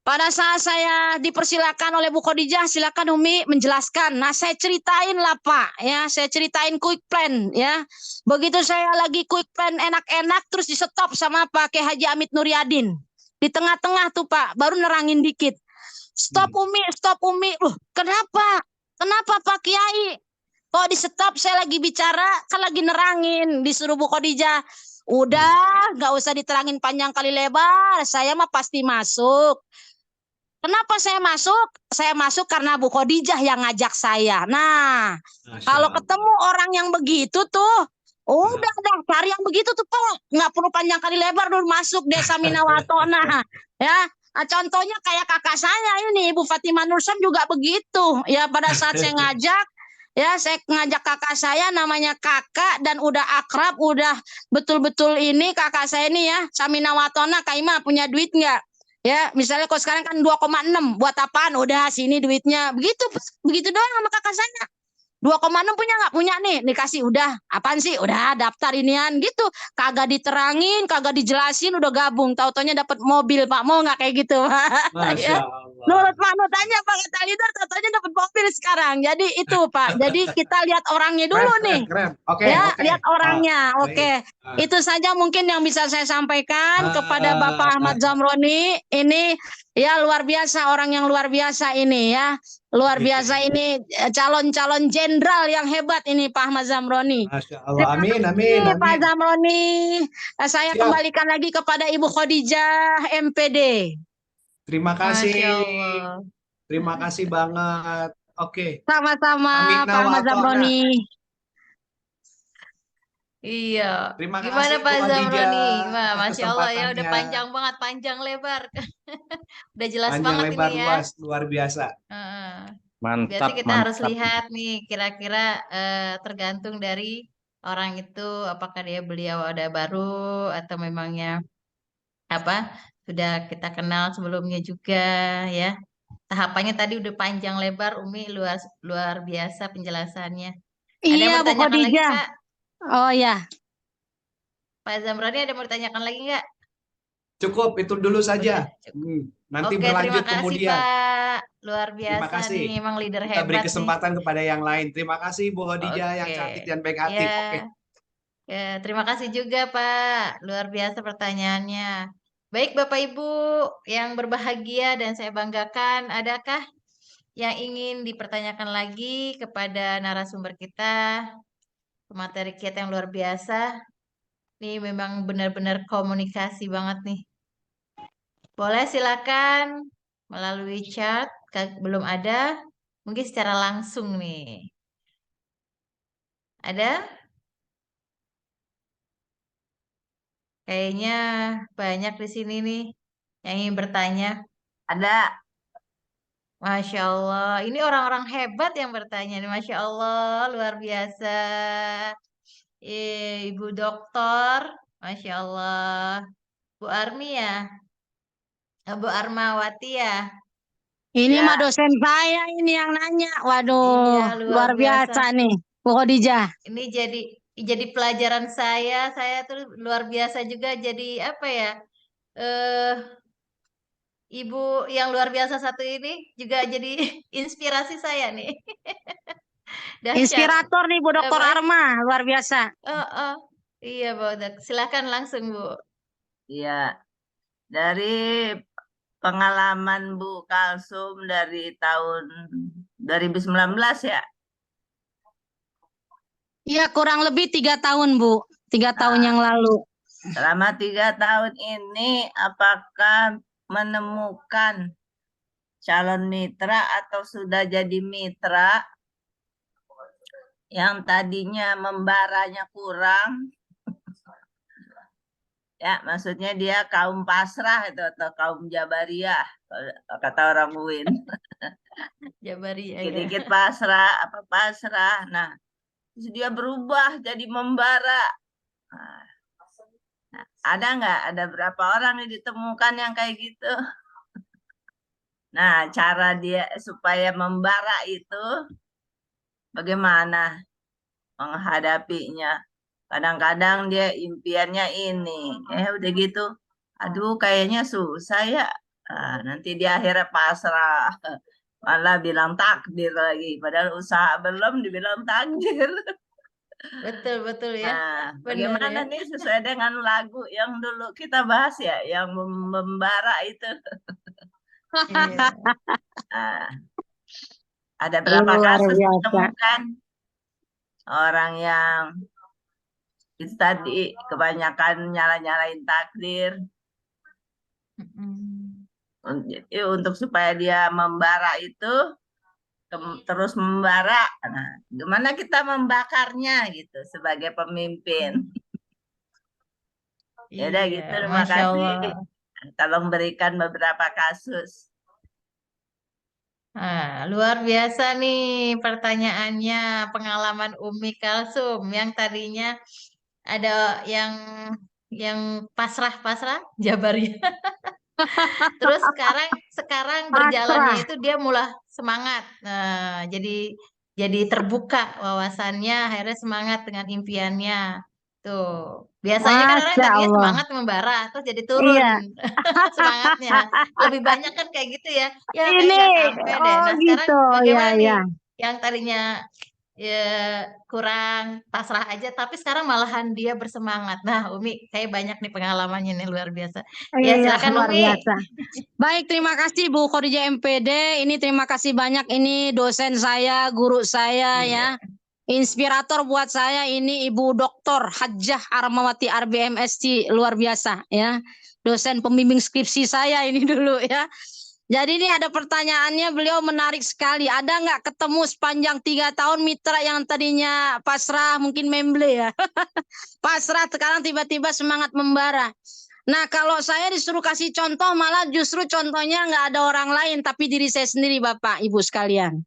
Pada saat saya dipersilakan oleh Bu Khadijah, silakan Umi menjelaskan. Nah, saya ceritain lah Pak, ya, saya ceritain quick plan, ya. Begitu saya lagi quick plan enak-enak, terus di stop sama Pak Kiai Haji Amit Nuryadin. Di tengah-tengah tuh Pak, baru nerangin dikit. Stop Umi, stop Umi. Loh, kenapa? Kenapa Pak Kiai? Kok di stop, saya lagi bicara, kan lagi nerangin, disuruh Bu Khadijah. Udah, nggak usah diterangin panjang kali lebar, saya mah pasti masuk. Kenapa saya masuk? Saya masuk karena Bu Khadijah yang ngajak saya. Nah, kalau ketemu orang yang begitu tuh, udah cari yang begitu tuh Pak. Nggak perlu panjang kali lebar dulu masuk Desa Minawatona. Ya, contohnya kayak kakak saya ini, Ibu Fatimah Nursan juga begitu. Ya, pada saat saya ngajak, ya saya ngajak kakak saya namanya kakak dan udah akrab, udah betul-betul ini kakak saya ini ya, Saminawatona, Kak Ima punya duit nggak? Ya, misalnya kalau sekarang kan 2,6, buat apaan? Udah sini duitnya. Begitu doang sama kakak saya. 2,6 punya nggak? Punya nih. Dikasih udah. Apaan sih? Udah daftar inian gitu. Kagak diterangin, kagak dijelasin, udah gabung. Tahu-taunya dapat mobil, Pak. Mau nggak kayak gitu? Masya Ya. Allah. Menurut panutannya Pak Kata Leader, tahu-taunya dapat mobil sekarang. Jadi itu Pak. Jadi kita lihat orangnya dulu nih. Keren. Oke, Ya, oke. lihat orangnya. Baik. Oke. Itu saja mungkin yang bisa saya sampaikan kepada Bapak Ahmad Ah, Zamroni. Ini ya luar biasa, orang yang luar biasa ini ya. Luar Iya. biasa ini calon-calon jenderal yang hebat ini Pak Ahmad Zamroni. Masya Allah. Terima Amin, kasih Pak amin. Zamroni. Saya Siap. kembalikan lagi kepada Ibu Khadijah MPD. Terima kasih. Masya Allah. Terima kasih banget. Oke. Sama-sama Pak Ahmad Saminawatona. Zamroni. Iya. Terima Gimana kasih Pak Bu Zamroni? Khadijah Wah, atas Masya Allah ya, udah kesempatannya. panjang banget, panjang lebar. Udah jelas Panjang banget lebar ini ya. luas, luar biasa. Heeh. Berarti Mantap, kita harus mantap. lihat nih, kira-kira tergantung dari orang itu, apakah beliau ada baru atau memangnya apa sudah kita kenal sebelumnya juga ya. Tahapannya tadi udah panjang lebar, Umi luar luar biasa penjelasannya. Ada yang Iya mau Bu ditanyakan lagi Khadijah. Kak? Oh ya. Pak Zamroni ada mau ditanyakan lagi nggak? Cukup, itu dulu Udah saja. cukup. Nanti Oke, terima berlanjut kasih kemudian. Pak. Luar Terima biasa kasih. nih, emang leader Kita beri hebat nih. kesempatan kepada yang lain. Terima kasih Bu Khadijah yang Oke. cantik dan baik hati. Ya. Oke. Ya, terima kasih juga Pak. Luar biasa pertanyaannya. Baik Bapak Ibu yang berbahagia dan saya banggakan, adakah yang ingin dipertanyakan lagi kepada narasumber kita? Materi kita yang luar biasa. Ini memang benar-benar komunikasi banget nih. Boleh silakan melalui chat. Belum ada, mungkin secara langsung nih. Ada? Kayaknya banyak di sini nih yang ingin bertanya. Ada. Masya Allah, ini orang-orang hebat yang bertanya nih. Masya Allah, luar biasa. Ibu dokter, Masya Allah. Bu Armi ya? Bu Armawati ya? Ini Ya. mah dosen saya ini yang nanya. Waduh, Iya, luar luar biasa biasa. nih, Bu Khadijah. Ini jadi pelajaran saya. Saya tuh luar biasa juga jadi apa ya? Eh, Ibu yang luar biasa satu ini juga jadi inspirasi saya nih. Dahsyat. Inspirator nih Bu Dr. Apa? Arma, luar biasa. Oh. Iya, Bu Dok. Silakan langsung, Bu. Iya, dari pengalaman Bu Kalsum dari tahun 2019 ya. Iya, kurang lebih 3 tahun, Bu. 3 tahun yang lalu. Selama 3 tahun ini, apakah menemukan calon mitra atau sudah jadi mitra yang tadinya membaranya kurang? Ya, maksudnya dia kaum pasrah itu atau kaum jabariyah, kalau kata orang UIN. Jabaria ya. Dikit-dikit pasrah, apa pasrah. Nah, terus dia berubah jadi membara. Nah, ada nggak? Ada berapa orang yang ditemukan yang kayak gitu? Nah, cara dia supaya membara itu bagaimana menghadapinya? Kadang-kadang dia impiannya ini, udah gitu. Aduh, kayaknya susah ya. Nah, nanti dia akhirnya pasrah. Malah bilang takdir lagi. Padahal usaha belum dibilang takdir. Betul ya. Nah, Benar bagaimana ya. nih sesuai dengan lagu yang dulu kita bahas ya, yang membara itu. Iya. Nah, ada berapa Luar kasus biasa. ditemukan orang yang itu tadi kebanyakan nyala-nyalain takdir. Mm-mm. Untuk supaya dia membara itu terus membara. Nah, gimana kita membakarnya gitu sebagai pemimpin? Ya udah Iya, gitu, terima Masya kasih. Allah. Tolong berikan beberapa kasus. Luar biasa nih pertanyaannya, pengalaman Umi Kalsum yang tadinya ada yang pasrah-pasrah Jabaria. Terus sekarang berjalannya Pasrah. itu dia mulai semangat. Nah, jadi terbuka wawasannya, akhirnya semangat dengan impiannya. Tuh. Biasanya kan orang Masya tadinya Allah. semangat membara, terus jadi turun Iya. semangatnya. Lebih banyak kan kayak gitu ya. Ya kayak Ini, nggak sampai deh. Nah, sekarang gitu. Ya, bagaimana nih? ya. Yang tadinya ya kurang pasrah aja, tapi sekarang malahan dia bersemangat. Nah, Umi kayak banyak nih pengalamannya nih luar biasa. Ya, Iya, silakan luar Umi. biasa. Baik, terima kasih Bu Khadijah MPD. Ini terima kasih banyak. Ini dosen saya, guru saya ya. Inspirator buat saya ini Ibu Dr. Hajjah Armawati RBMSC, luar biasa ya. Dosen pembimbing skripsi saya ini dulu ya. Jadi ini ada pertanyaannya, beliau menarik sekali. Ada nggak ketemu sepanjang 3 tahun mitra yang tadinya pasrah, mungkin memble ya. Pasrah sekarang tiba-tiba semangat membara. Nah, kalau saya disuruh kasih contoh, malah justru contohnya nggak ada orang lain, tapi diri saya sendiri, Bapak, Ibu sekalian.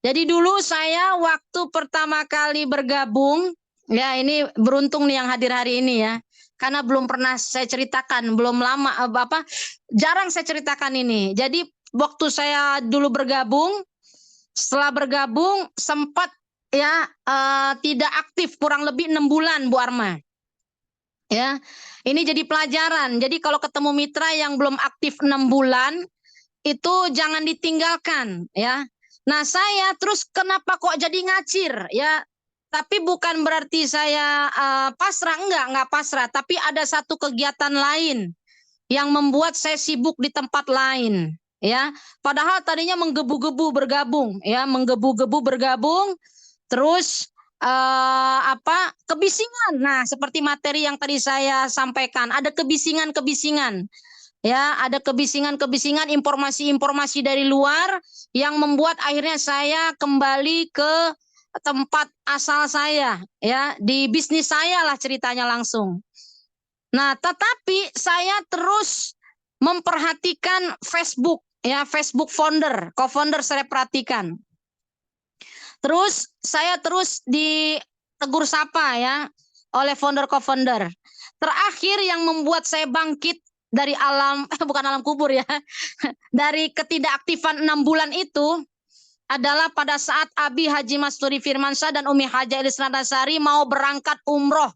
Jadi dulu saya waktu pertama kali bergabung, ya ini beruntung nih yang hadir hari ini ya, karena belum pernah saya ceritakan, belum lama, jarang saya ceritakan ini. Jadi waktu saya dulu bergabung, setelah bergabung sempat ya tidak aktif kurang lebih 6 bulan, Bu Arma. Ya, ini jadi pelajaran. Jadi kalau ketemu mitra yang belum aktif 6 bulan, itu jangan ditinggalkan ya. Nah, saya terus kenapa kok jadi ngacir ya? Tapi bukan berarti saya pasrah, enggak pasrah, tapi ada satu kegiatan lain yang membuat saya sibuk di tempat lain ya. Padahal tadinya menggebu-gebu bergabung ya, menggebu-gebu bergabung terus kebisingan. Nah, seperti materi yang tadi saya sampaikan, ada kebisingan-kebisingan Ya, ada kebisingan-kebisingan, informasi-informasi dari luar yang membuat akhirnya saya kembali ke tempat asal saya, ya, di bisnis saya lah ceritanya langsung. Nah, tetapi saya terus memperhatikan Facebook, ya, Facebook founder, co-founder saya perhatikan. Terus saya terus ditegur sapa ya oleh founder co-founder. Terakhir yang membuat saya bangkit dari alam, bukan alam kubur ya, dari ketidakaktifan 6 bulan itu adalah pada saat Abi Haji Masturi Firmansyah dan Umi Haja Elis Radasari mau berangkat umroh.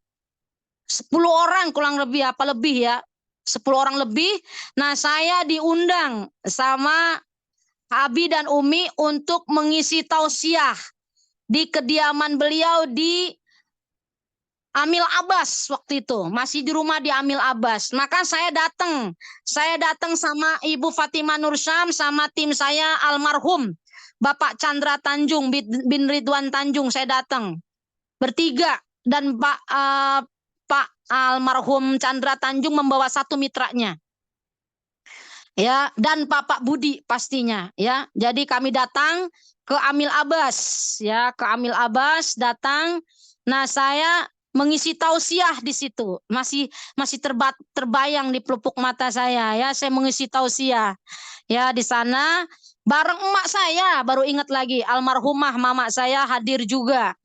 10 orang kurang lebih, apa lebih ya, 10 orang lebih. Nah, saya diundang sama Abi dan Umi untuk mengisi tausiah di kediaman beliau di Amil Abbas waktu itu, masih di rumah di Amil Abbas. Maka saya datang sama Ibu Fatimah Nursyam sama tim saya almarhum Bapak Chandra Tanjung bin Ridwan Tanjung, saya datang bertiga dan Pak almarhum Chandra Tanjung membawa satu mitranya. Ya, dan Pak Budi pastinya ya. Jadi kami datang ke Amil Abbas ya, ke Amil Abbas datang. Nah, saya mengisi tausiah di situ. Masih terbayang di pelupuk mata saya ya, saya mengisi tausiah. Ya, di sana bareng emak saya, baru ingat lagi almarhumah mama saya hadir juga.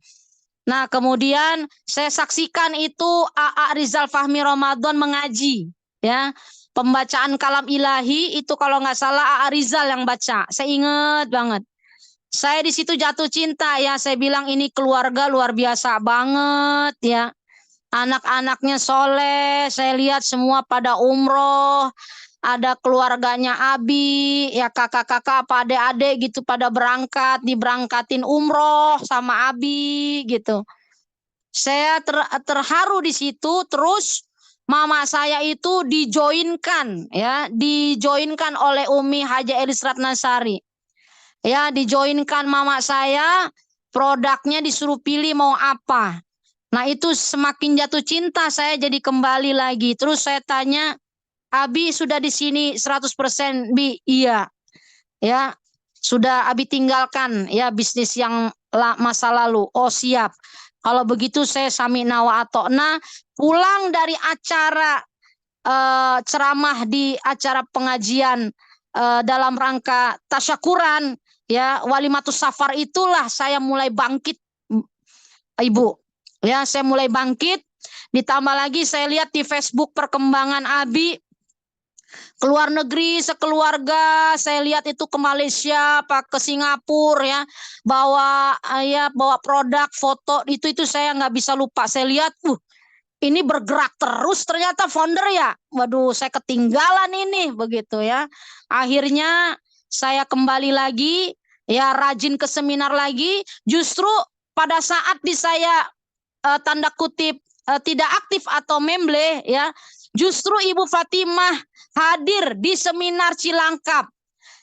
Nah, kemudian saya saksikan itu AA Rizal Fahmi Ramadan mengaji ya. Pembacaan kalam ilahi itu kalau nggak salah AA Rizal yang baca. Saya ingat banget. Saya di situ jatuh cinta ya. Saya bilang ini keluarga luar biasa banget ya. Anak-anaknya soleh. Saya lihat semua pada umroh. Ada keluarganya Abi, ya kakak-kakak apa adik-adik gitu pada berangkat, diberangkatin umroh sama Abi gitu. Saya terharu di situ. Terus mama saya itu dijoinkan ya, dijoinkan oleh Umi Haja Elis Ratnasari. Ya, dijoinkan mama saya, produknya disuruh pilih mau apa. Nah, itu semakin jatuh cinta saya jadi kembali lagi. Terus saya tanya, Abi sudah di sini 100%, Bi? Iya. Ya, sudah Abi tinggalkan ya bisnis yang masa lalu. Oh, siap. Kalau begitu saya samina wa atokna, pulang dari acara ceramah di acara pengajian dalam rangka tasyakuran ya, Walimatus Safar, itulah saya mulai bangkit, Ibu. Ya, saya mulai bangkit. Ditambah lagi saya lihat di Facebook perkembangan Abi keluar negeri sekeluarga. Saya lihat itu ke Malaysia, Pak, ke Singapura ya, bawa produk, foto, itu saya nggak bisa lupa. Saya lihat, ini bergerak terus ternyata founder ya. Waduh, saya ketinggalan ini begitu ya. Akhirnya saya kembali lagi ya, rajin ke seminar lagi. Justru pada saat saya tanda kutip tidak aktif atau memble ya, justru Ibu Fatimah hadir di seminar Cilangkap.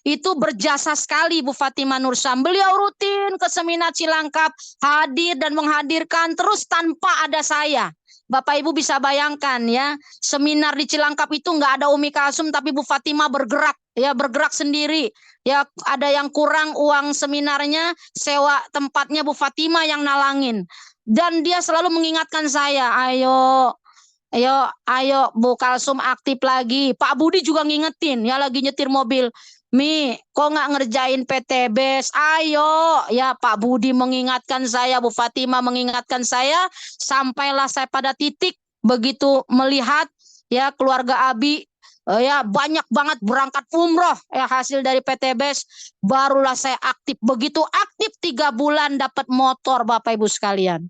Itu berjasa sekali Bu Fatimah Nursyam. Beliau rutin ke seminar Cilangkap, hadir dan menghadirkan terus tanpa ada saya. Bapak Ibu bisa bayangkan ya, seminar di Cilangkap itu nggak ada Umi Kalsum, tapi Bu Fatimah bergerak ya, bergerak sendiri. Ya, ada yang kurang uang seminarnya, sewa tempatnya Bu Fatimah yang nalangin. Dan dia selalu mengingatkan saya, ayo Bu Kalsum aktif lagi. Pak Budi juga ngingetin ya, lagi nyetir mobil. Mi, kok nggak ngerjain PTBS? Ayo, ya Pak Budi mengingatkan saya, Bu Fatimah mengingatkan saya, sampailah saya pada titik begitu melihat ya keluarga Abi ya banyak banget berangkat umroh ya hasil dari PTBS, barulah saya aktif. Begitu aktif 3 bulan dapat motor, Bapak Ibu sekalian.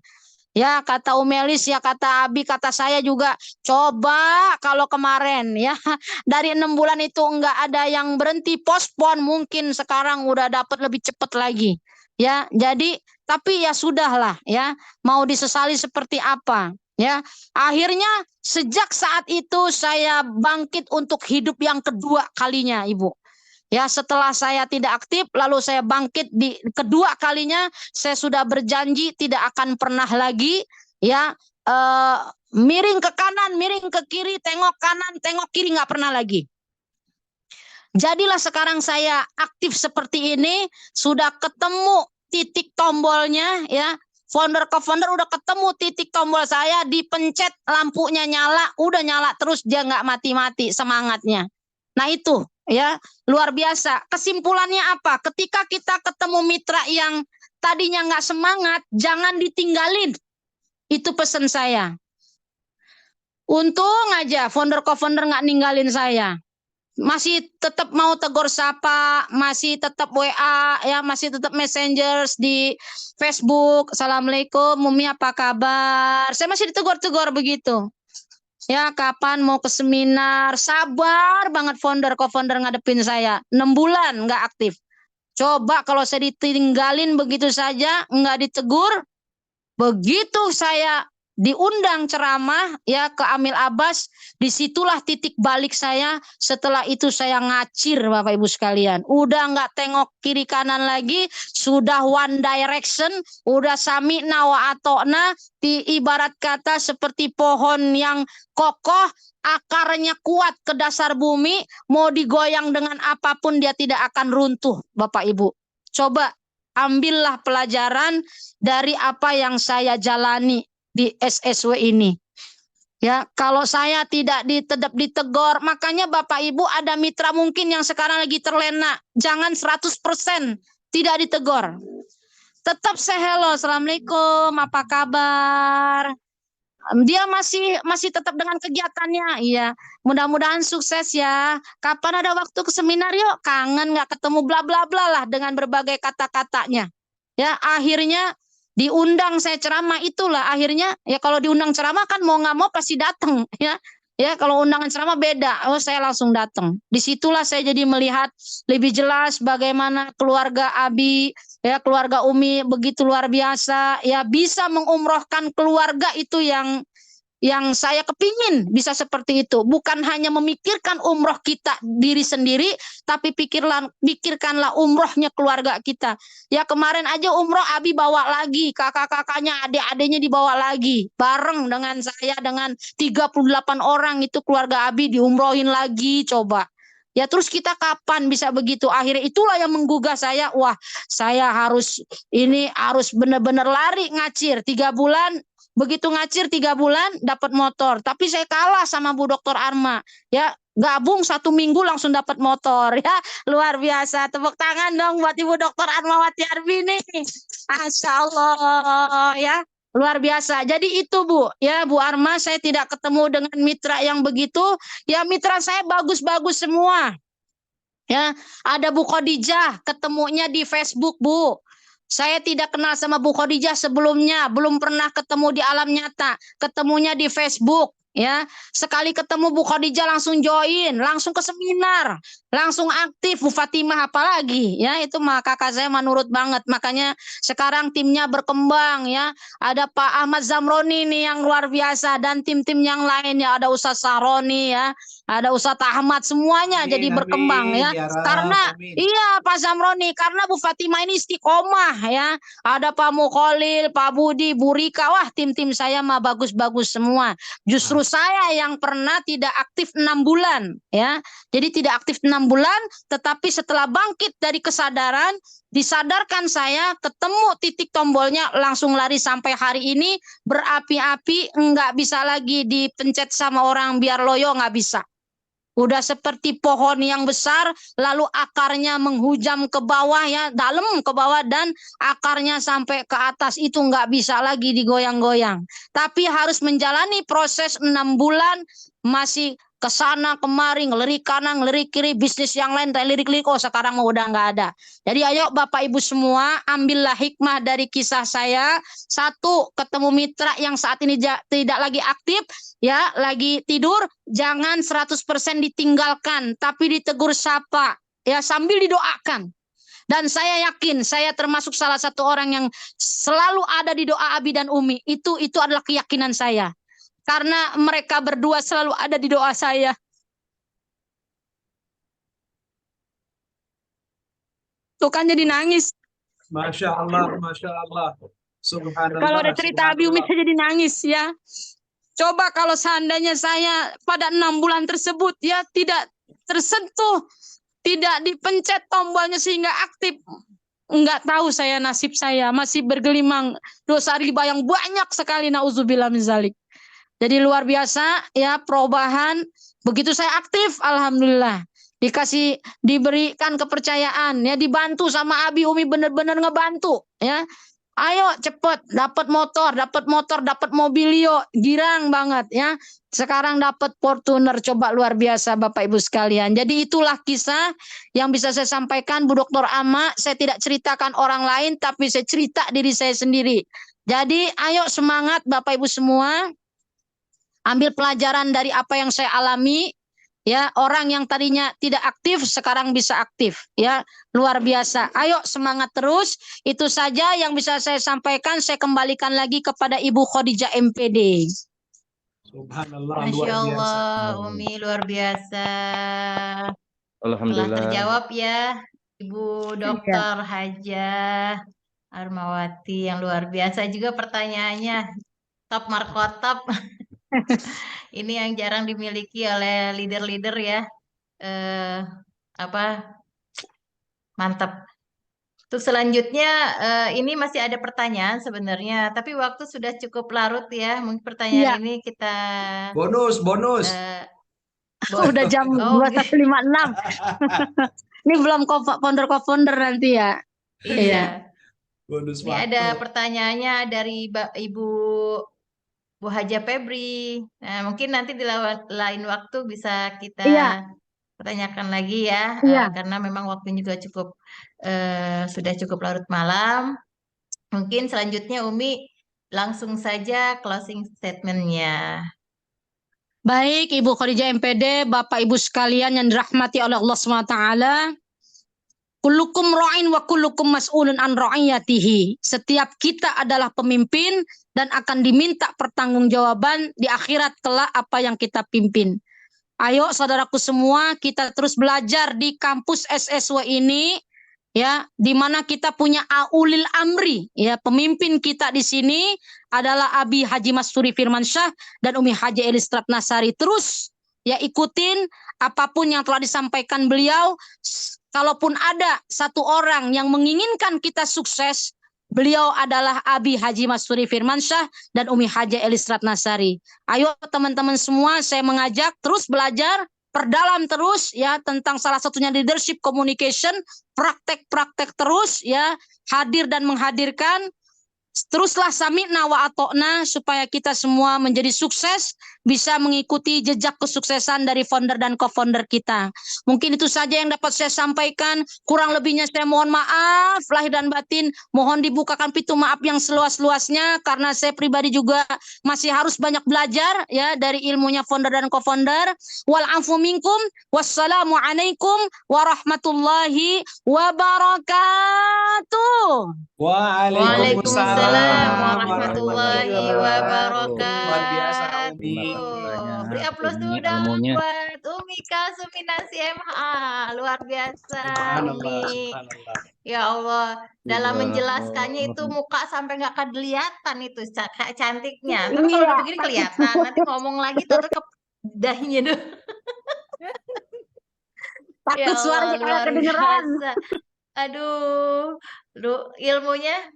Ya, kata Umelis, ya kata Abi, kata saya juga, coba kalau kemarin ya dari 6 bulan itu enggak ada yang berhenti, pospon, mungkin sekarang udah dapat lebih cepat lagi. Ya, jadi tapi ya sudahlah ya, mau disesali seperti apa ya. Akhirnya sejak saat itu saya bangkit untuk hidup yang kedua kalinya, Ibu. Ya, setelah saya tidak aktif, lalu saya bangkit di kedua kalinya. Saya sudah berjanji tidak akan pernah lagi ya miring ke kanan, miring ke kiri, tengok kanan, tengok kiri, nggak pernah lagi. Jadilah sekarang saya aktif seperti ini, sudah ketemu titik tombolnya ya. Founder ke founder udah ketemu titik tombol saya, dipencet lampunya nyala, udah nyala terus, dia nggak mati-mati semangatnya. Nah itu ya luar biasa. Kesimpulannya apa? Ketika kita ketemu mitra yang tadinya nggak semangat, jangan ditinggalin. Itu pesan saya. Untung aja founder co-founder nggak ninggalin saya. Masih tetap mau tegur sapa, masih tetap WA, ya, masih tetap messengers di Facebook. Assalamualaikum, Mumi apa kabar? Saya masih ditegur-tegur begitu. Ya, kapan mau ke seminar? Sabar banget founder, co-founder ngadepin saya. 6 bulan nggak aktif. Coba kalau saya ditinggalin begitu saja, nggak ditegur, begitu saya diundang ceramah ya ke Amil Abbas, disitulah titik balik saya. Setelah itu saya ngacir Bapak Ibu sekalian. Udah nggak tengok kiri kanan lagi, sudah one direction, udah sami'na wa ata'na, ibarat kata seperti pohon yang kokoh, akarnya kuat ke dasar bumi, mau digoyang dengan apapun dia tidak akan runtuh Bapak Ibu. Coba ambillah pelajaran dari apa yang saya jalani di SSW ini. Ya, kalau saya tidak ditegur, makanya Bapak Ibu ada mitra mungkin yang sekarang lagi terlena, jangan 100% tidak ditegur. Tetap say hello, Assalamualaikum, apa kabar? Dia masih tetap dengan kegiatannya. Iya, mudah-mudahan sukses ya. Kapan ada waktu ke seminar yuk? Kangen nggak ketemu bla bla bla lah dengan berbagai kata-katanya. Ya, akhirnya diundang saya ceramah, itulah akhirnya ya kalau diundang ceramah kan mau nggak mau pasti datang ya. Ya, kalau undangan ceramah beda. Oh, saya langsung datang. Disitulah saya jadi melihat lebih jelas bagaimana keluarga Abi, ya keluarga Umi begitu luar biasa. Ya, bisa mengumrohkan keluarga itu yang saya kepingin bisa seperti itu. Bukan hanya memikirkan umroh kita diri sendiri, tapi pikirkanlah umrohnya keluarga kita. Ya kemarin aja umroh Abi bawa lagi, kakak-kakaknya, adik-adiknya dibawa lagi. Bareng dengan saya, dengan 38 orang itu keluarga Abi diumrohin lagi, coba. Ya terus kita kapan bisa begitu? Akhirnya itulah yang menggugah saya. Wah, saya harus benar-benar lari ngacir 3 bulan. Begitu ngacir 3 bulan dapat motor, tapi saya kalah sama Bu Dr. Arma. Ya, gabung 1 minggu langsung dapat motor. Ya, luar biasa. Tepuk tangan dong buat Ibu Dr. Armawati Arbini. Masya Allah ya. Luar biasa. Jadi itu Bu, ya Bu Arma, saya tidak ketemu dengan mitra yang begitu. Ya mitra saya bagus-bagus semua. Ya, ada Bu Khadijah, ketemunya di Facebook Bu. Saya tidak kenal sama Bu Khadijah sebelumnya, belum pernah ketemu di alam nyata, ketemunya di Facebook. Ya, sekali ketemu Bu Khadijah langsung join, langsung ke seminar, langsung aktif. Bu Fatimah apalagi, ya itu mah kakak saya menurut banget. Makanya sekarang timnya berkembang ya. Ada Pak Ahmad Zamroni nih yang luar biasa dan tim-tim yang lain ya. Ada Ustaz Sahroni ya, ada Ustaz Ahmad, semuanya Amin, jadi berkembang amin, ya. ya Rab, Karena amin. iya Pak Zamroni, karena Bu Fatimah ini istiqomah ya. Ada Pak Mukholil, Pak Budi, Bu Rika, wah tim-tim saya mah bagus-bagus semua. Justru saya yang pernah tidak aktif 6 bulan ya. Jadi tidak aktif 6 bulan, tetapi setelah bangkit dari kesadaran, disadarkan saya, ketemu titik tombolnya, langsung lari sampai hari ini berapi-api, nggak bisa lagi dipencet sama orang biar loyo, nggak bisa. Udah seperti pohon yang besar, lalu akarnya menghujam ke bawah ya, dalam ke bawah, dan akarnya sampai ke atas, itu nggak bisa lagi digoyang-goyang. Tapi harus menjalani proses 6 bulan, masih ke sana kemari, ngelirik kanan, ngelirik kiri, bisnis yang lain, lirik-lirik, oh sekarang udah nggak ada. Jadi ayo Bapak Ibu semua, ambillah hikmah dari kisah saya. 1, ketemu mitra yang saat ini tidak lagi aktif, ya lagi tidur, jangan 100% ditinggalkan, tapi ditegur sapa, ya sambil didoakan. Dan saya yakin, saya termasuk salah satu orang yang selalu ada di doa Abi dan Umi. Itu adalah keyakinan saya. Karena mereka berdua selalu ada di doa saya. Tuh kan jadi nangis. Masya Allah, Masya Allah. Subhanallah. Kalau ada cerita Abi Umi subhanallah. saya jadi nangis ya. Coba kalau seandainya saya pada 6 bulan tersebut ya tidak tersentuh tidak dipencet tombolnya sehingga aktif. Enggak tahu saya nasib saya masih bergelimang dosa riba yang banyak sekali, nauzubillah min zalik. Jadi luar biasa ya perubahan. Begitu saya aktif, alhamdulillah diberikan kepercayaan ya, dibantu sama Abi Umi, bener-bener ngebantu ya. Ayo cepet dapat motor, dapat mobilio, girang banget ya. Sekarang dapat Fortuner, coba luar biasa Bapak Ibu sekalian. Jadi itulah kisah yang bisa saya sampaikan Bu Dr. Ama. Saya tidak ceritakan orang lain, tapi saya cerita diri saya sendiri. Jadi ayo semangat Bapak Ibu semua. Ambil pelajaran dari apa yang saya alami. Ya, orang yang tadinya tidak aktif sekarang bisa aktif ya, luar biasa. Ayo semangat terus. Itu saja yang bisa saya sampaikan. Saya kembalikan lagi kepada Ibu Khadijah MPD. Subhanallah, luar Masya biasa. Allah, Umi luar biasa. Telah Alhamdulillah. terjawab ya, Ibu Dokter Hajah Armawati yang luar biasa juga pertanyaannya. Top markotop. Ini yang jarang dimiliki oleh leader-leader ya. Mantap. Untuk selanjutnya, ini masih ada pertanyaan sebenarnya, tapi waktu sudah cukup larut ya. Mungkin pertanyaan ini kita Bonus. eh, Udah jam Oh, 21.56. Ini belum co-founder nanti ya. iya. Bonus Ini ada pertanyaannya dari Ibu Bu Haja Febri. Nah, mungkin nanti di lain waktu bisa kita pertanyakan lagi ya, karena memang waktunya juga cukup sudah cukup larut malam. Mungkin selanjutnya Umi langsung saja closing statement-nya. Baik, Ibu Khadijah MPD, Bapak Ibu sekalian yang dirahmati oleh Allah SWT. Kullukum ra'in wa kullukum mas'ulun an ra'iyatihi. Setiap kita adalah pemimpin dan akan diminta pertanggungjawaban di akhirat kelak apa yang kita pimpin. Ayo saudaraku semua, kita terus belajar di kampus SSW ini ya, di mana kita punya aulil amri ya, pemimpin kita di sini adalah Abi Haji Masturi Firmansyah dan Umi Haji Elis Ratnasari. Terus ya ikutin apapun yang telah disampaikan beliau. Kalaupun ada satu orang yang menginginkan kita sukses, beliau adalah Abi Haji Masturi Firmansyah dan Umi Haji Elis Ratnasari. Ayo teman-teman semua, saya mengajak terus belajar, perdalam terus ya tentang salah satunya leadership communication, praktek-praktek terus ya, hadir dan menghadirkan. Teruslah sami'na wa atokna supaya kita semua menjadi sukses, bisa mengikuti jejak kesuksesan dari founder dan co-founder kita. Mungkin itu saja yang dapat saya sampaikan. Kurang lebihnya saya mohon maaf lahir dan batin. Mohon dibukakan pintu maaf yang seluas-luasnya karena saya pribadi juga masih harus banyak belajar ya dari ilmunya founder dan co-founder. Wal afu minkum. Wassalamualaikum warahmatullahi wabarakatuh. Waalaikumsalam warahmatullahi wabarakatuh. Luar biasa Umi. Beri aplaus dulu dong buat Umi Kasuminasi MA. Luar biasa Umi. Ya Allah, dalam menjelaskannya itu muka sampai nggak kelihatan itu cantiknya. Tapi kalau udah begini kelihatan. Nanti ngomong lagi tuh ke dahinya tuh. Takut suaranya kayak kedengeran. Aduh, ilmunya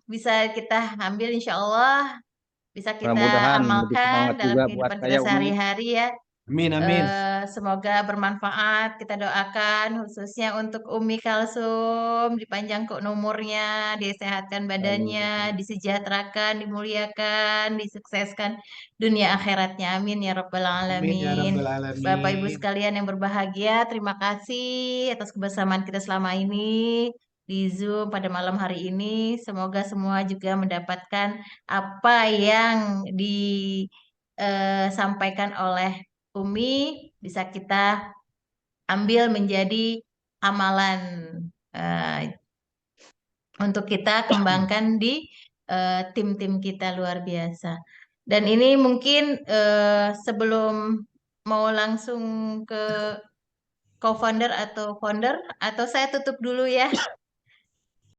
bisa kita ambil insya Allah, bisa kita amalkan dalam kehidupan kita sehari-hari ya. Amin. Semoga bermanfaat. Kita doakan khususnya untuk Umi Kalsum, dipanjang umurnya, disehatkan badannya, disejahterakan, dimuliakan, disukseskan dunia akhiratnya. Amin ya rabbal alamin. Bapak Ibu sekalian yang berbahagia, terima kasih atas kebersamaan kita selama ini di Zoom pada malam hari ini. Semoga semua juga mendapatkan apa yang disampaikan oleh Umi bisa kita ambil menjadi amalan untuk kita kembangkan di tim-tim kita luar biasa. Dan ini mungkin sebelum mau langsung ke co-founder atau founder, atau saya tutup dulu ya.